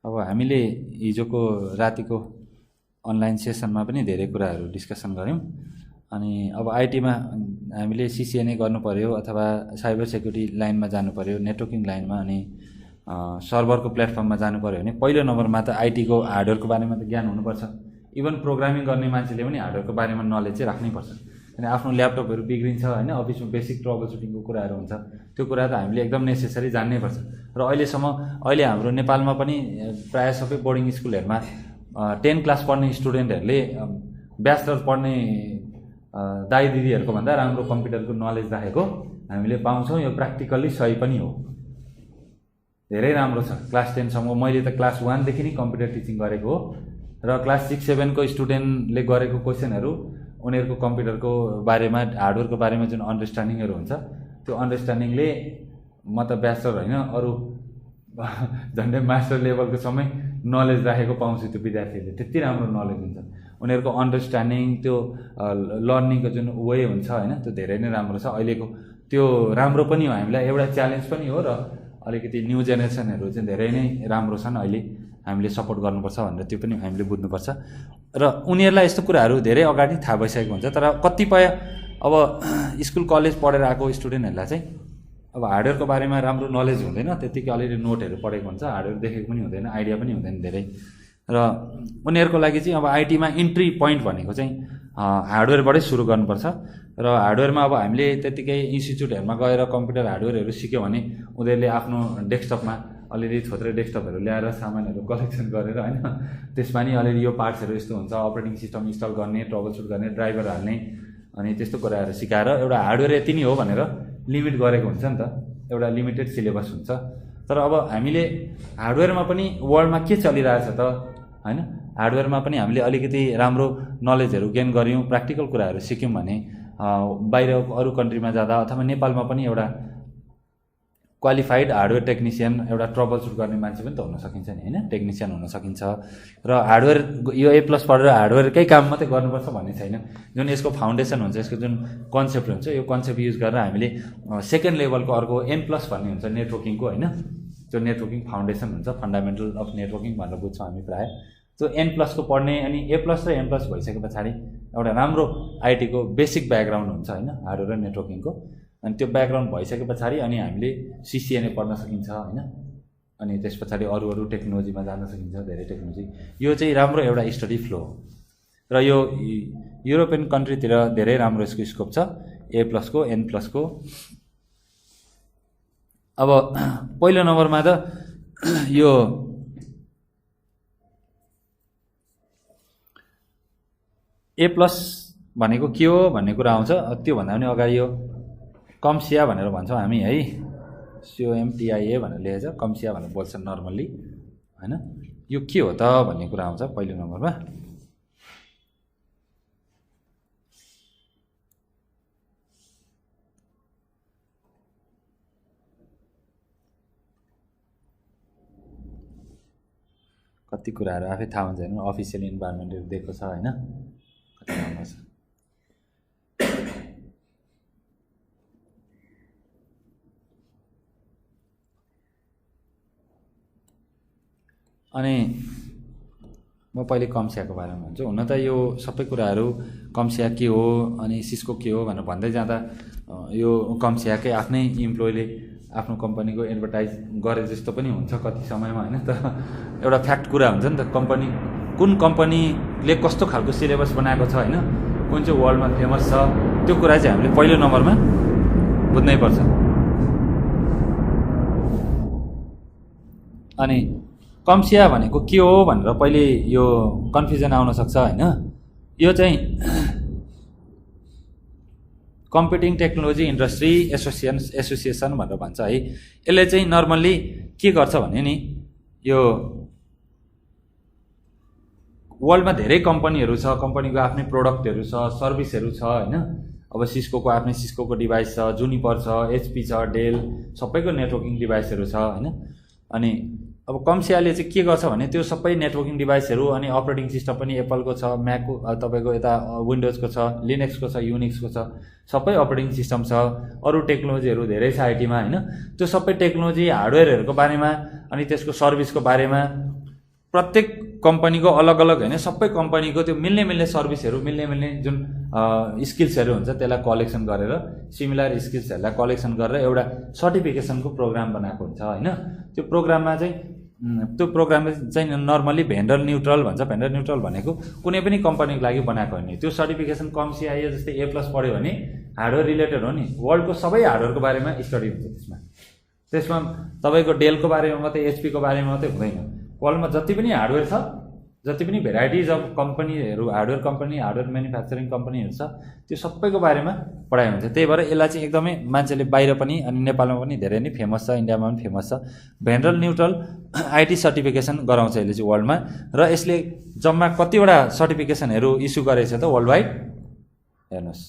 अब हामीले हिजोको रातिको अनलाइन सेसनमा पनि धेरै कुराहरू डिस्कसन गऱ्यौँ। अनि अब आइटीमा हामीले सिसिएनए गर्नु पर्यो अथवा साइबर सेक्युरिटी लाइनमा जानु पर्यो, नेटवर्किङ लाइनमा, अनि सर्भरको प्लेटफर्ममा जानु पर्यो भने पहिलो नम्बरमा त आइटीको हार्डवेयरको बारेमा त ज्ञान हुनुपर्छ। इभन प्रोग्रामिङ गर्ने मान्छेले पनि हार्डवेयरको बारेमा नलेज चाहिँ राख्नै पर्छ। अनि आफ्नो ल्यापटपहरू बिग्रिन्छ होइन, अफिसमा बेसिक ट्रबल सुटिङको कुराहरू हुन्छ, त्यो कुरा त हामीले एकदम नेसेसरी जान्नै पर्छ। र अहिले हाम्रो नेपालमा पनि प्रायः सबै बोर्डिङ स्कुलहरूमा 10 क्लास पढ्ने स्टुडेन्टहरूले ब्याचलर पढ्ने दाइ दिदीहरूको भन्दा राम्रो कम्प्युटरको नलेज राखेको हामीले पाउँछौँ। यो प्र्याक्टिकल्ली सही पनि हो, धेरै राम्रो छ। क्लास 10सम्म मैले त क्लास 1 देखि नै कम्प्युटर टिचिङ गरेको हो र क्लास 6-7 को स्टुडेन्टले गरेको क्वेसनहरू उनीहरूको कम्प्युटरको बारेमा, हार्डवेयरको बारेमा जुन अन्डरस्ट्यान्डिङहरू हुन्छ, त्यो अन्डरस्ट्यान्डिङले म त ब्याचलर होइन, अरू झन्डै मास्टर लेभलको समय नलेज राखेको पाउँछु। त्यो विद्यार्थीहरूले त्यति राम्रो नलेज हुन्छ, उनीहरूको अन्डरस्ट्यान्डिङ, त्यो लर्निङको जुन वे हुन्छ होइन, त्यो धेरै नै राम्रो छ अहिलेको। त्यो राम्रो पनि हो, हामीलाई एउटा च्यालेन्ज पनि हो, र अलिकति न्यू जेनेरेसनहरू चाहिँ धेरै नै राम्रो छन्। अहिले हामीले सपोर्ट गर्नुपर्छ भनेर त्यो पनि हामीले बुझ्नुपर्छ। र उनीहरूलाई यस्तो कुराहरू धेरै अगाडि थाहा भइसकेको हुन्छ। तर कतिपय अब स्कुल कलेज पढेर आएको स्टुडेन्टहरूलाई चाहिँ अब हार्डवेयरको बारेमा राम्रो नलेज हुँदैन, त्यतिकै अलिअलि नोटहरू पढेको हुन्छ, हार्डवेयर देखेको पनि हुँदैन, आइडिया पनि हुँदैन धेरै। र उनीहरूको लागि चाहिँ अब आइटीमा इन्ट्री पोइन्ट भनेको चाहिँ हार्डवेयरबाटै सुरु गर्नुपर्छ। र हार्डवेयरमा अब हामीले त्यतिकै इन्स्टिच्युटहरूमा गएर कम्प्युटर हार्डवेयरहरू सिक्यो भने उनीहरूले आफ्नो डेस्कटपमा अलिअलि थोत्रै डेस्कटपहरू ल्याएर सामानहरू कलेक्सन गरेर होइन, त्यसमा नि अलिअलि यो पार्ट्सहरू यस्तो हुन्छ, अपरेटिङ सिस्टम इन्स्टल गर्ने, ट्रबल सुट गर्ने, ड्राइभर हाल्ने, अनि त्यस्तो कुराहरू सिकाएर एउटा हार्डवेयर यति नै हो भनेर लिमिट गरेको हुन्छ नि त, एउटा लिमिटेड सिलेबस हुन्छ। तर अब हामीले हार्डवेयरमा पनि वर्ल्डमा के चलिरहेछ त होइन, हार्डवेयरमा पनि हामीले अलिकति राम्रो नलेजहरू गेन गऱ्यौँ, प्र्याक्टिकल कुराहरू सिक्यौँ भने बाहिर अरू कन्ट्रीमा जाँदा अथवा नेपालमा पनि एउटा क्वालिफाइड हार्डवेयर टेक्निसियन, एउटा ट्रबल सुट गर्ने मान्छे पनि त हुन सकिन्छ नि होइन, टेक्निसियन हुन सकिन्छ। र हार्डवेयर यो A+ पढेर हार्डवेयरकै काम मात्रै गर्नुपर्छ भन्ने छैन। जुन यसको फाउन्डेसन हुन्छ, यसको जुन कन्सेप्ट हुन्छ, यो कन्सेप्ट युज गरेर हामीले सेकेन्ड लेभलको अर्को N+ भन्ने हुन्छ नेटवर्किङको होइन, त्यो नेटवर्किङ फाउन्डेसन हुन्छ, फन्डामेन्टल अफ नेटवर्किङ भनेर बुझ्छौँ हामी प्रायः। त्यो N+ को पढ्ने, अनि A+ र N+ भइसके पछाडि एउटा राम्रो आइटीको बेसिक ब्याकग्राउन्ड हुन्छ होइन, हार्डवेयर र नेटवर्किङको। अनि त्यो ब्याकग्राउन्ड भइसके पछाडि अनि हामीले सिसिएनए पढ्न सकिन्छ होइन, अनि त्यस पछाडि अरू टेक्नोलोजीमा जान सकिन्छ, धेरै टेक्नोलोजी। यो चाहिँ राम्रो एउटा स्टडी फ्लो हो र यो युरोपियन कन्ट्रीतिर धेरै राम्रो यसको स्कोप छ, A+ को, N+ को। अब पहिलो नम्बरमा त यो A+ भनेको के हो भन्ने कुरा आउँछ। त्योभन्दा पनि अगाडि यो कम्सिया भनेर भन्छौँ हामी है, COMTIA भनेर लेखेको छ, कम्सिया भनेर बोल्छन् नर्मल्ली होइन। यो के हो त भन्ने कुरा आउँछ पहिलो नम्बरमा। कति कुराहरू आफै थाहा हुन्छ होइन, अफिसियल इन्भाइरोमेन्टहरू दिएको छ होइन, कति राम्रो छ। अनि म पहिले कम्सियाको बारेमा भन्छु। हुन त यो सबै कुराहरू कम्सिया के हो अनि सिस्को के हो भनेर भन्दै जाँदा यो कम्सियाकै आफ्नै इम्प्लोइले आफ्नो कम्पनीको एडभर्टाइज गरे जस्तो पनि हुन्छ कति समयमा होइन। तर एउटा फ्याक्ट कुरा हुन्छ नि त, कुन कम्पनीले कस्तो खालको सिलेबस बनाएको छ होइन, कुन चाहिँ वर्ल्डमा फेमस छ, त्यो कुरा चाहिँ हामीले पहिलो नम्बरमा बुझ्नै पर्छ। अनि कम्सिया भनेको के हो भनेर पहिले यो कन्फ्युजन आउन सक्छ होइन। यो चाहिँ कम्प्युटिङ टेक्नोलोजी इन्डस्ट्री एसोसिएसन भनेर भन्छ है। यसले चाहिँ नर्मल्ली के गर्छ भने नि, यो वर्ल्डमा धेरै कम्पनीहरू छ, कम्पनीको आफ्नै प्रोडक्टहरू छ, सर्भिसहरू छ होइन। अब सिस्कोको आफ्नै सिस्कोको डिभाइस छ, जुनिपर छ, HP छ, डेल, सबैको नेटवर्किङ डिभाइसहरू छ होइन। अनि अब कम्सियाले चाहिँ के गर्छ भने त्यो सबै नेटवर्किङ डिभाइसहरू, अनि अपरेटिङ सिस्टम पनि एप्पलको छ, म्याकको तपाईँको यता विन्डोजको छ, लिनक्सको छ, युनिक्सको छ, सबै अपरेटिङ सिस्टम छ, अरू टेक्नोलोजीहरू धेरै छ आइटीमा होइन। त्यो सबै टेक्नोलोजी हार्डवेयरहरूको बारेमा अनि त्यसको सर्भिसको बारेमा प्रत्येक कम्पनीको अलग अलग होइन, सबै कम्पनीको त्यो मिल्ने सर्भिसहरू मिल्ने जुन स्किल्सहरू हुन्छ त्यसलाई कलेक्सन गरेर सिमिलर स्किल्सहरूलाई कलेक्सन गरेर एउटा सर्टिफिकेसनको प्रोग्राम बनाएको हुन्छ होइन। त्यो प्रोग्राममा चाहिँ नर्मली भेन्डर न्युट्रल भन्छ। भेन्डर न्युट्रल भनेको कुनै पनि कम्पनीको लागि बनाएको होइन। त्यो सर्टिफिकेसन कम्सी आयो जस्तै A+ पढ्यो भने हार्डवेयर रिलेटेड हो नि, वर्ल्डको सबै हार्डवेयरको बारेमा स्टडी हुन्छ त्यसमा तपाईँको डेलको बारेमा मात्रै HP को बारेमा मात्रै हुँदैन। वर्ल्डमा जति पनि हार्डवेयर छ, जति पनि भेराइटिज अफ कम्पनीहरू, हार्डवेयर कम्पनी, हार्डवेयर म्यानुफ्याक्चरिङ कम्पनीहरू छ, त्यो सबैको बारेमा पढाइ हुन्छ। त्यही भएर यसलाई चाहिँ एकदमै मान्छेले बाहिर पनि अनि नेपालमा पनि धेरै नै फेमस छ, इन्डियामा पनि फेमस छ। भेन्डर न्युट्रल IT सर्टिफिकेसन गराउँछ यसले चाहिँ वर्ल्डमा। र यसले जम्मा कतिवटा सर्टिफिकेसनहरू इस्यु गरेको छ त वर्ल्ड वाइड, हेर्नुहोस्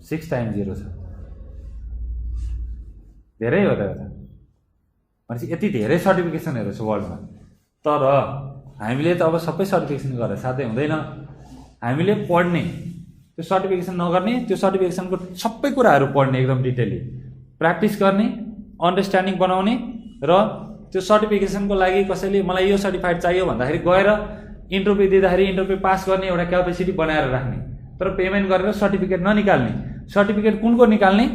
6 टाइम्स 0 छ, धेरै हो त। भनेपछि यति धेरै सर्टिफिकेसनहरू छ वर्ल्डमा। तर हामीले त अब सबै सर्टिफिकेसन गरेर साथै हुँदैन। हामीले पढ्ने, त्यो सर्टिफिकेसन नगर्ने, त्यो सर्टिफिकेसनको सबै कुराहरू पढ्ने एकदम डिटेली, प्र्याक्टिस गर्ने, अन्डरस्ट्यान्डिङ बनाउने र त्यो सर्टिफिकेसनको लागि कसैले मलाई यो सर्टिफाइड चाहियो भन्दाखेरि गएर इन्टरभ्यू दिँदाखेरि इन्टरभ्यू पास गर्ने एउटा क्यापेसिटी बनाएर राख्ने। तर पेमेन्ट गरेर सर्टिफिकेट ननिकाल्ने। सर्टिफिकेट कुनको निकाल्ने?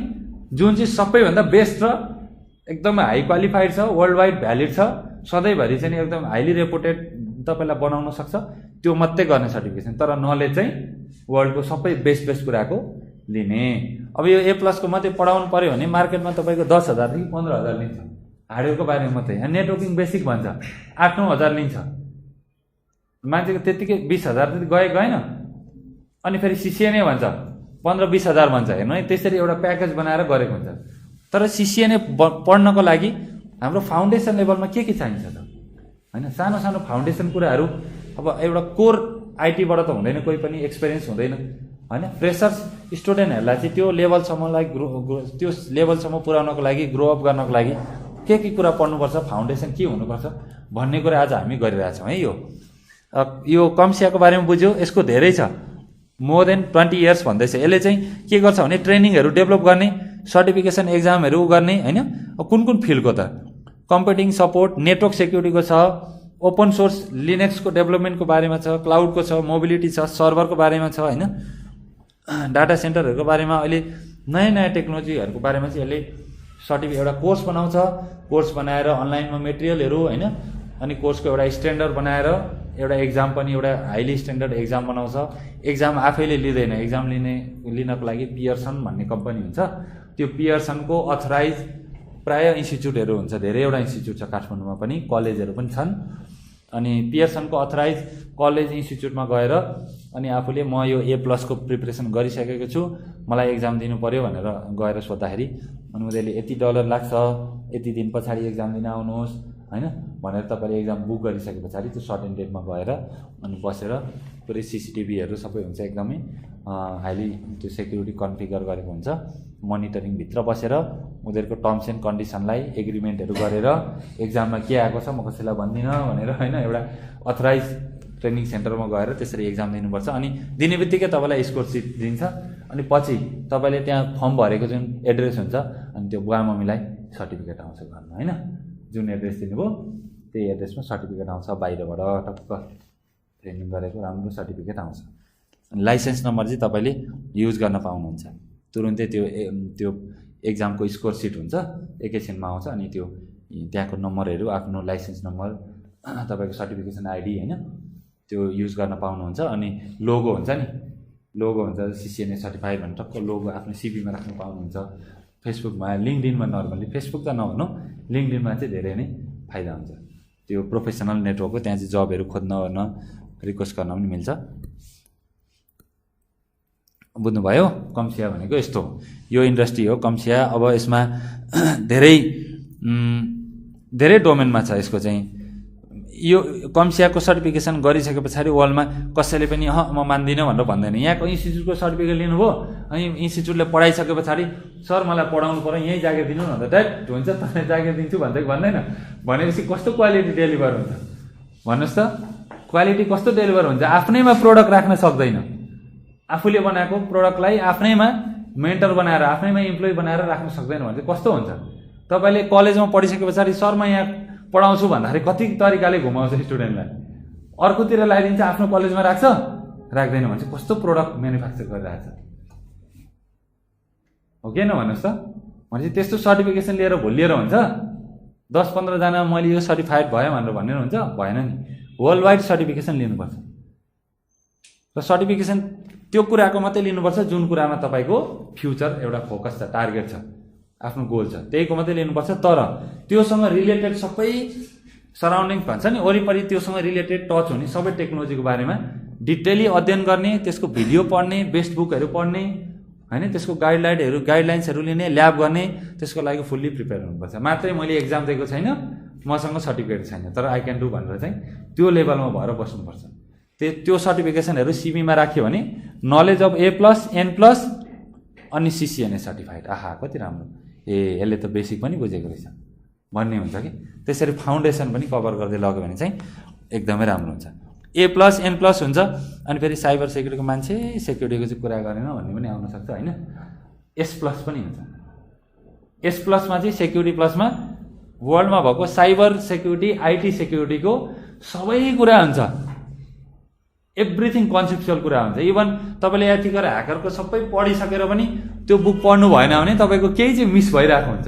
जुन चाहिँ सबैभन्दा बेस्ट र एकदम हाई क्वालिफाइड छ, वर्ल्ड वाइड भ्यालिड छ, सधैँभरि चाहिँ एकदम हाइली रेपुटेड तपाईँलाई बनाउन सक्छ, त्यो मात्रै गर्ने सर्टिफिकेसन। तर नलेज चाहिँ वर्ल्डको सबै बेस्ट कुराको लिने। अब यो A+ को मात्रै पढाउनु पऱ्यो भने मार्केटमा तपाईँको 10,000 देखि 15,000 लिन्छ हार्डवेयरको बारेमा मात्रै। यहाँ नेटवर्किङ बेसिक भन्छ 8-9,000 लिन्छ। मान्छेको त्यतिकै 20,000 गएन। अनि फेरि CCNA भन्छ 15-20,000 भन्छ। हेर्नु है, त्यसरी एउटा प्याकेज बनाएर गरेको हुन्छ। तर CCNA पढ्नको लागि हाम्रो फाउन्डेसन लेभलमा के चाहिन्छ त होइन? सानो सानो फाउन्डेसन कुराहरू। अब एउटा कोर IT बाट त हुँदैन, कोही पनि एक्सपिरियन्स हुँदैन होइन। फ्रेसर्स स्टुडेन्टहरूलाई चाहिँ त्यो लेभलसम्मलाई त्यो लेभलसम्म पुर्याउनको लागि, ग्रो अप गर्नको लागि के कुरा पढ्नुपर्छ, फाउन्डेसन के हुनुपर्छ भन्ने कुरा आज हामी गरिरहेछौँ है। यो कम्सियाको बारेमा बुझ्यो, यसको धेरै छ, मोर देन 20 इयर्स भन्दैछ। यसले चाहिँ के गर्छ भने ट्रेनिङहरू डेभलप गर्ने, सर्टिफिकेसन एक्जामहरू गर्ने होइन। कुन फिल्डको त? कम्प्युटिङ सपोर्ट, नेटवर्क सेक्युरिटीको छ, ओपन सोर्स लिनक्सको डेभलपमेन्टको बारेमा छ, क्लाउडको छ, मोबिलिटी छ, सर्भरको बारेमा छ होइन। डाटा सेन्टरहरूको बारेमा अहिले नयाँ टेक्नोलोजीहरूको बारेमा चाहिँ यसले एउटा कोर्स बनाउँछ। कोर्स बनाएर अनलाइनमा मेटेरियलहरू होइन, अनि कोर्सको एउटा स्ट्यान्डर्ड बनाएर एउटा एक्जाम पनि एउटा हाइली स्ट्यान्डर्ड एक्जाम बनाउँछ। एक्जाम आफैले लिँदैन। एक्जाम लिनको लागि पियर्सन भन्ने कम्पनी हुन्छ। त्यो पियर्सनको अथराइज प्राय इन्स्टिच्युटहरू हुन्छ, धेरैवटा इन्स्टिच्युट छ काठमाडौँमा पनि, कलेजहरू पनि छन्। अनि पियर्सनको अथराइज कलेज इन्स्टिच्युटमा गएर अनि आफूले म यो A+ को प्रिपरेसन गरिसकेको छु, मलाई एक्जाम दिनु पर्यो भनेर गएर सोद्धाखेरि अनि उनीहरूले यति $, लाग्छ, यति दिन पछाडि एक्जाम दिन आउनुहोस् होइन भनेर तपाईँले एक्जाम बुक गरिसके पछाडि त्यो सर्टेन डेटमा गएर अनि बसेर पुरै CCTVहरू सबै हुन्छ, एकदमै हाइली त्यो सेक्युरिटी कन्फिगर गरेको हुन्छ। मोनिटरिङभित्र बसेर उनीहरूको टर्म्स एन्ड कन्डिसनलाई एग्रिमेन्टहरू गरेर एक्जाममा के आएको छ म कसैलाई भन्दिनँ भनेर होइन, एउटा अथराइज ट्रेनिङ सेन्टरमा गएर त्यसरी एक्जाम दिनुपर्छ। अनि दिने बित्तिकै तपाईँलाई स्कोर सिट दिन्छ। अनि पछि तपाईँले त्यहाँ फर्म भरेको जुन एड्रेस हुन्छ अनि त्यो बुवा मम्मीलाई सर्टिफिकेट आउँछ घरमा होइन। जुन एड्रेस दिनुभयो त्यही एड्रेसमा सर्टिफिकेट आउँछ, बाहिरबाट टक्क ट्रेनिङ गरेको राम्रो सर्टिफिकेट आउँछ। अनि लाइसेन्स नम्बर चाहिँ तपाईँले युज गर्न पाउनुहुन्छ। तुरुन्तै त्यो एक्जामको स्कोर सिट हुन्छ, एकैछिनमा आउँछ। अनि त्यो त्यहाँको नम्बरहरू, आफ्नो लाइसेन्स नम्बर, तपाईँको सर्टिफिकेसन ID होइन, त्यो युज गर्न पाउनुहुन्छ। अनि लोगो हुन्छ नि, लोगो हुन्छ CCNA सर्टिफाइड भनेर टक्क लोगो आफ्नो CV मा राख्नु पाउनुहुन्छ। फेसबुकमा, लिङ्कडिनमा, नर्मली फेसबुक त नभनौँ, लिङ्कडिनमा चाहिँ धेरै नै फाइदा हुन्छ। त्यो प्रोफेसनल नेटवर्क हो, त्यहाँ चाहिँ जबहरू खोज्न गर्न, रिक्वेस्ट गर्न पनि मिल्छ। बुझ्नुभयो? कम्सिया भनेको यस्तो हो, यो इन्डस्ट्री हो कम्सिया। अब यसमा धेरै डोमेनमा छ यसको चाहिँ। यो कम्सियाको सर्टिफिकेसन गरिसके पछाडि वर्ल्डमा कसैले पनि म मान्दिनँ भनेर भन्दैन। यहाँको इन्स्टिच्युटको सर्टिफिकेट लिनुभयो अनि इन्स्टिच्युटले पढाइसके पछाडि सर मलाई पढाउनु पर्यो, यहीँ जागिर दिनु न त, डाइरेक्ट हुन्छ तपाईँ जागिर दिन्छु भन्दैन। भनेपछि कस्तो क्वालिटी डेलिभर हुन्छ भन्नुहोस् त? क्वालिटी कस्तो डेलिभर हुन्छ? आफ्नैमा प्रोडक्ट राख्न सक्दैन। आफूले बनाएको प्रोडक्टलाई आफ्नैमा मेन्टर बनाएर, आफ्नैमा इम्प्लोइ बनाएर राख्न सक्दैन भने चाहिँ कस्तो हुन्छ? तपाईँले कलेजमा पढिसके पछाडि सर म यहाँ पढाउँछु भन्दाखेरि कति तरिकाले घुमाउँछ स्टुडेन्टलाई, अर्कोतिर लगाइदिन्छ, आफ्नो कलेजमा राख्छ, राख्दैन भने चाहिँ कस्तो प्रोडक्ट म्यानुफ्याक्चर गरिरहेछ हो कि होइन भन्नुहोस् त। भनेपछि त्यस्तो सर्टिफिकेसन लिएर भोलिएर हुन्छ 10-15 जना मैले यो सर्टिफाइड भयो भनेर भनेर हुन्छ, भएन नि। वर्ल्ड वाइड सर्टिफिकेसन लिनुपर्छ र सर्टिफिकेसन त्यो कुराको मात्रै लिनुपर्छ जुन कुरामा तपाईँको फ्युचर एउटा फोकस छ, टार्गेट छ, आफ्नो गोल छ, त्यहीको मात्रै लिनुपर्छ। तर त्योसँग रिलेटेड सबै सराउन्डिङ भन्छ नि वरिपरि त्योसँग रिलेटेड टच हुने सबै टेक्नोलोजीको बारेमा डिटेली अध्ययन गर्ने, त्यसको भिडियो पढ्ने, बेस्ट बुकहरू पढ्ने होइन, त्यसको गाइडलाइन्सहरू लिने, ल्याब गर्ने, त्यसको लागि फुल्ली प्रिपेयर हुनुपर्छ। मात्रै मैले एक्जाम दिएको छैन, मसँग सर्टिफिकेट छैन तर आई क्यान डु भनेर चाहिँ त्यो लेभलमा भएर बस्नुपर्छ। त्यो सर्टिफिकेसनहरू सिबीमा राख्यो भने नलेज अफ A+, N+ अनि CCNA सर्टिफाइड, आहा कति राम्रो, यसले त बेसिक पनि बुझेको रहेछ भन्ने हुन्छ कि। त्यसरी फाउन्डेसन पनि कभर गर्दै लग्यो भने चाहिँ एकदमै राम्रो हुन्छ। A+, N+ हुन्छ। अनि फेरि साइबर सेक्युरिटीको मान्छे सेक्युरिटीको चाहिँ कुरा गरेन भन्ने पनि आउन सक्छ होइन। S+ पनि हुन्छ। S+ मा चाहिँ सेक्युरिटी प्लसमा वर्ल्डमा भएको साइबर सेक्युरिटी, IT सेक्युरिटीको सबै कुरा हुन्छ, एभ्रिथिङ कन्सेप्चुअल कुरा हुन्छ। इभन तपाईँले यतिखेर ह्याकरको सबै पढिसकेर पनि त्यो बुक पढ्नु भएन भने तपाईँको केही चाहिँ मिस भइरहेको हुन्छ,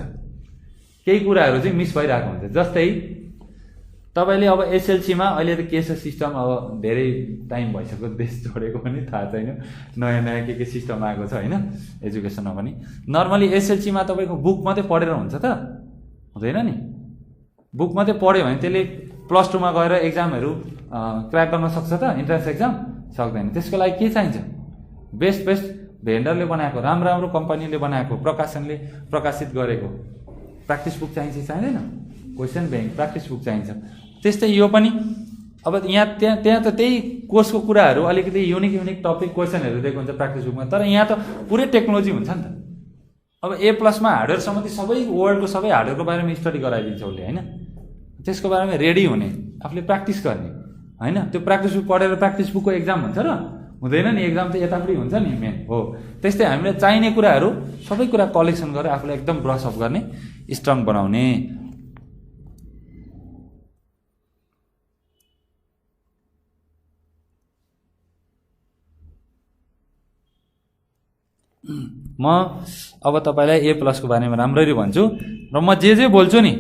केही कुराहरू चाहिँ मिस भइरहेको हुन्छ। जस्तै तपाईँले अब SLC-मा अहिले त के छ सिस्टम, अब धेरै टाइम भइसक्यो देश छोडेको पनि थाहा छैन, नयाँ नयाँ के सिस्टम आएको छ होइन एजुकेसनमा पनि। नर्मली SLC-मा तपाईँको बुक मात्रै पढेर हुन्छ त हुँदैन नि। बुक मात्रै पढ्यो भने त्यसले +2 मा गएर एक्जामहरू क्र्याक गर्न सक्छ त, इन्ट्रान्स एक्जाम सक्दैन। त्यसको लागि के चाहिन्छ, बेस्ट भेन्डरले बनाएको, राम्रो कम्पनीले बनाएको, प्रकाशनले प्रकाशित गरेको प्र्याक्टिस बुक चाहिन्छ चाहिँदैन, क्वेसन ब्याङ्क प्र्याक्टिस बुक चाहिन्छ। त्यस्तै यो पनि अब त्यहाँ त त्यही कोर्सको कुराहरू अलिकति युनिक टपिक क्वेसनहरू दिएको हुन्छ प्र्याक्टिस बुकमा, तर यहाँ त पुरै टेक्नोलोजी हुन्छ नि त। अब A+ मा हार्डवेयरसम्म सबै वर्ल्डको सबै हार्डवेयरको बारेमा स्टडी गराइदिन्छ उसले होइन, त्यसको बारेमा रेडी हुने, आफूले प्र्याक्टिस गर्ने होइन। त्यो प्र्याक्टिस बुक पढेर प्र्याक्टिस बुकको एक्जाम हुन्छ र हुँदैन नि, एक्जाम त यतापट्टि हुन्छ नि मेन हो। त्यस्तै हामीलाई चाहिने कुराहरू सबै कुरा कलेक्सन गरेर आफूलाई एकदम ब्रस अप गर्ने, स्ट्रङ बनाउने। म अब तपाईँलाई A+ को बारेमा राम्ररी भन्छु र म जे बोल्छु नि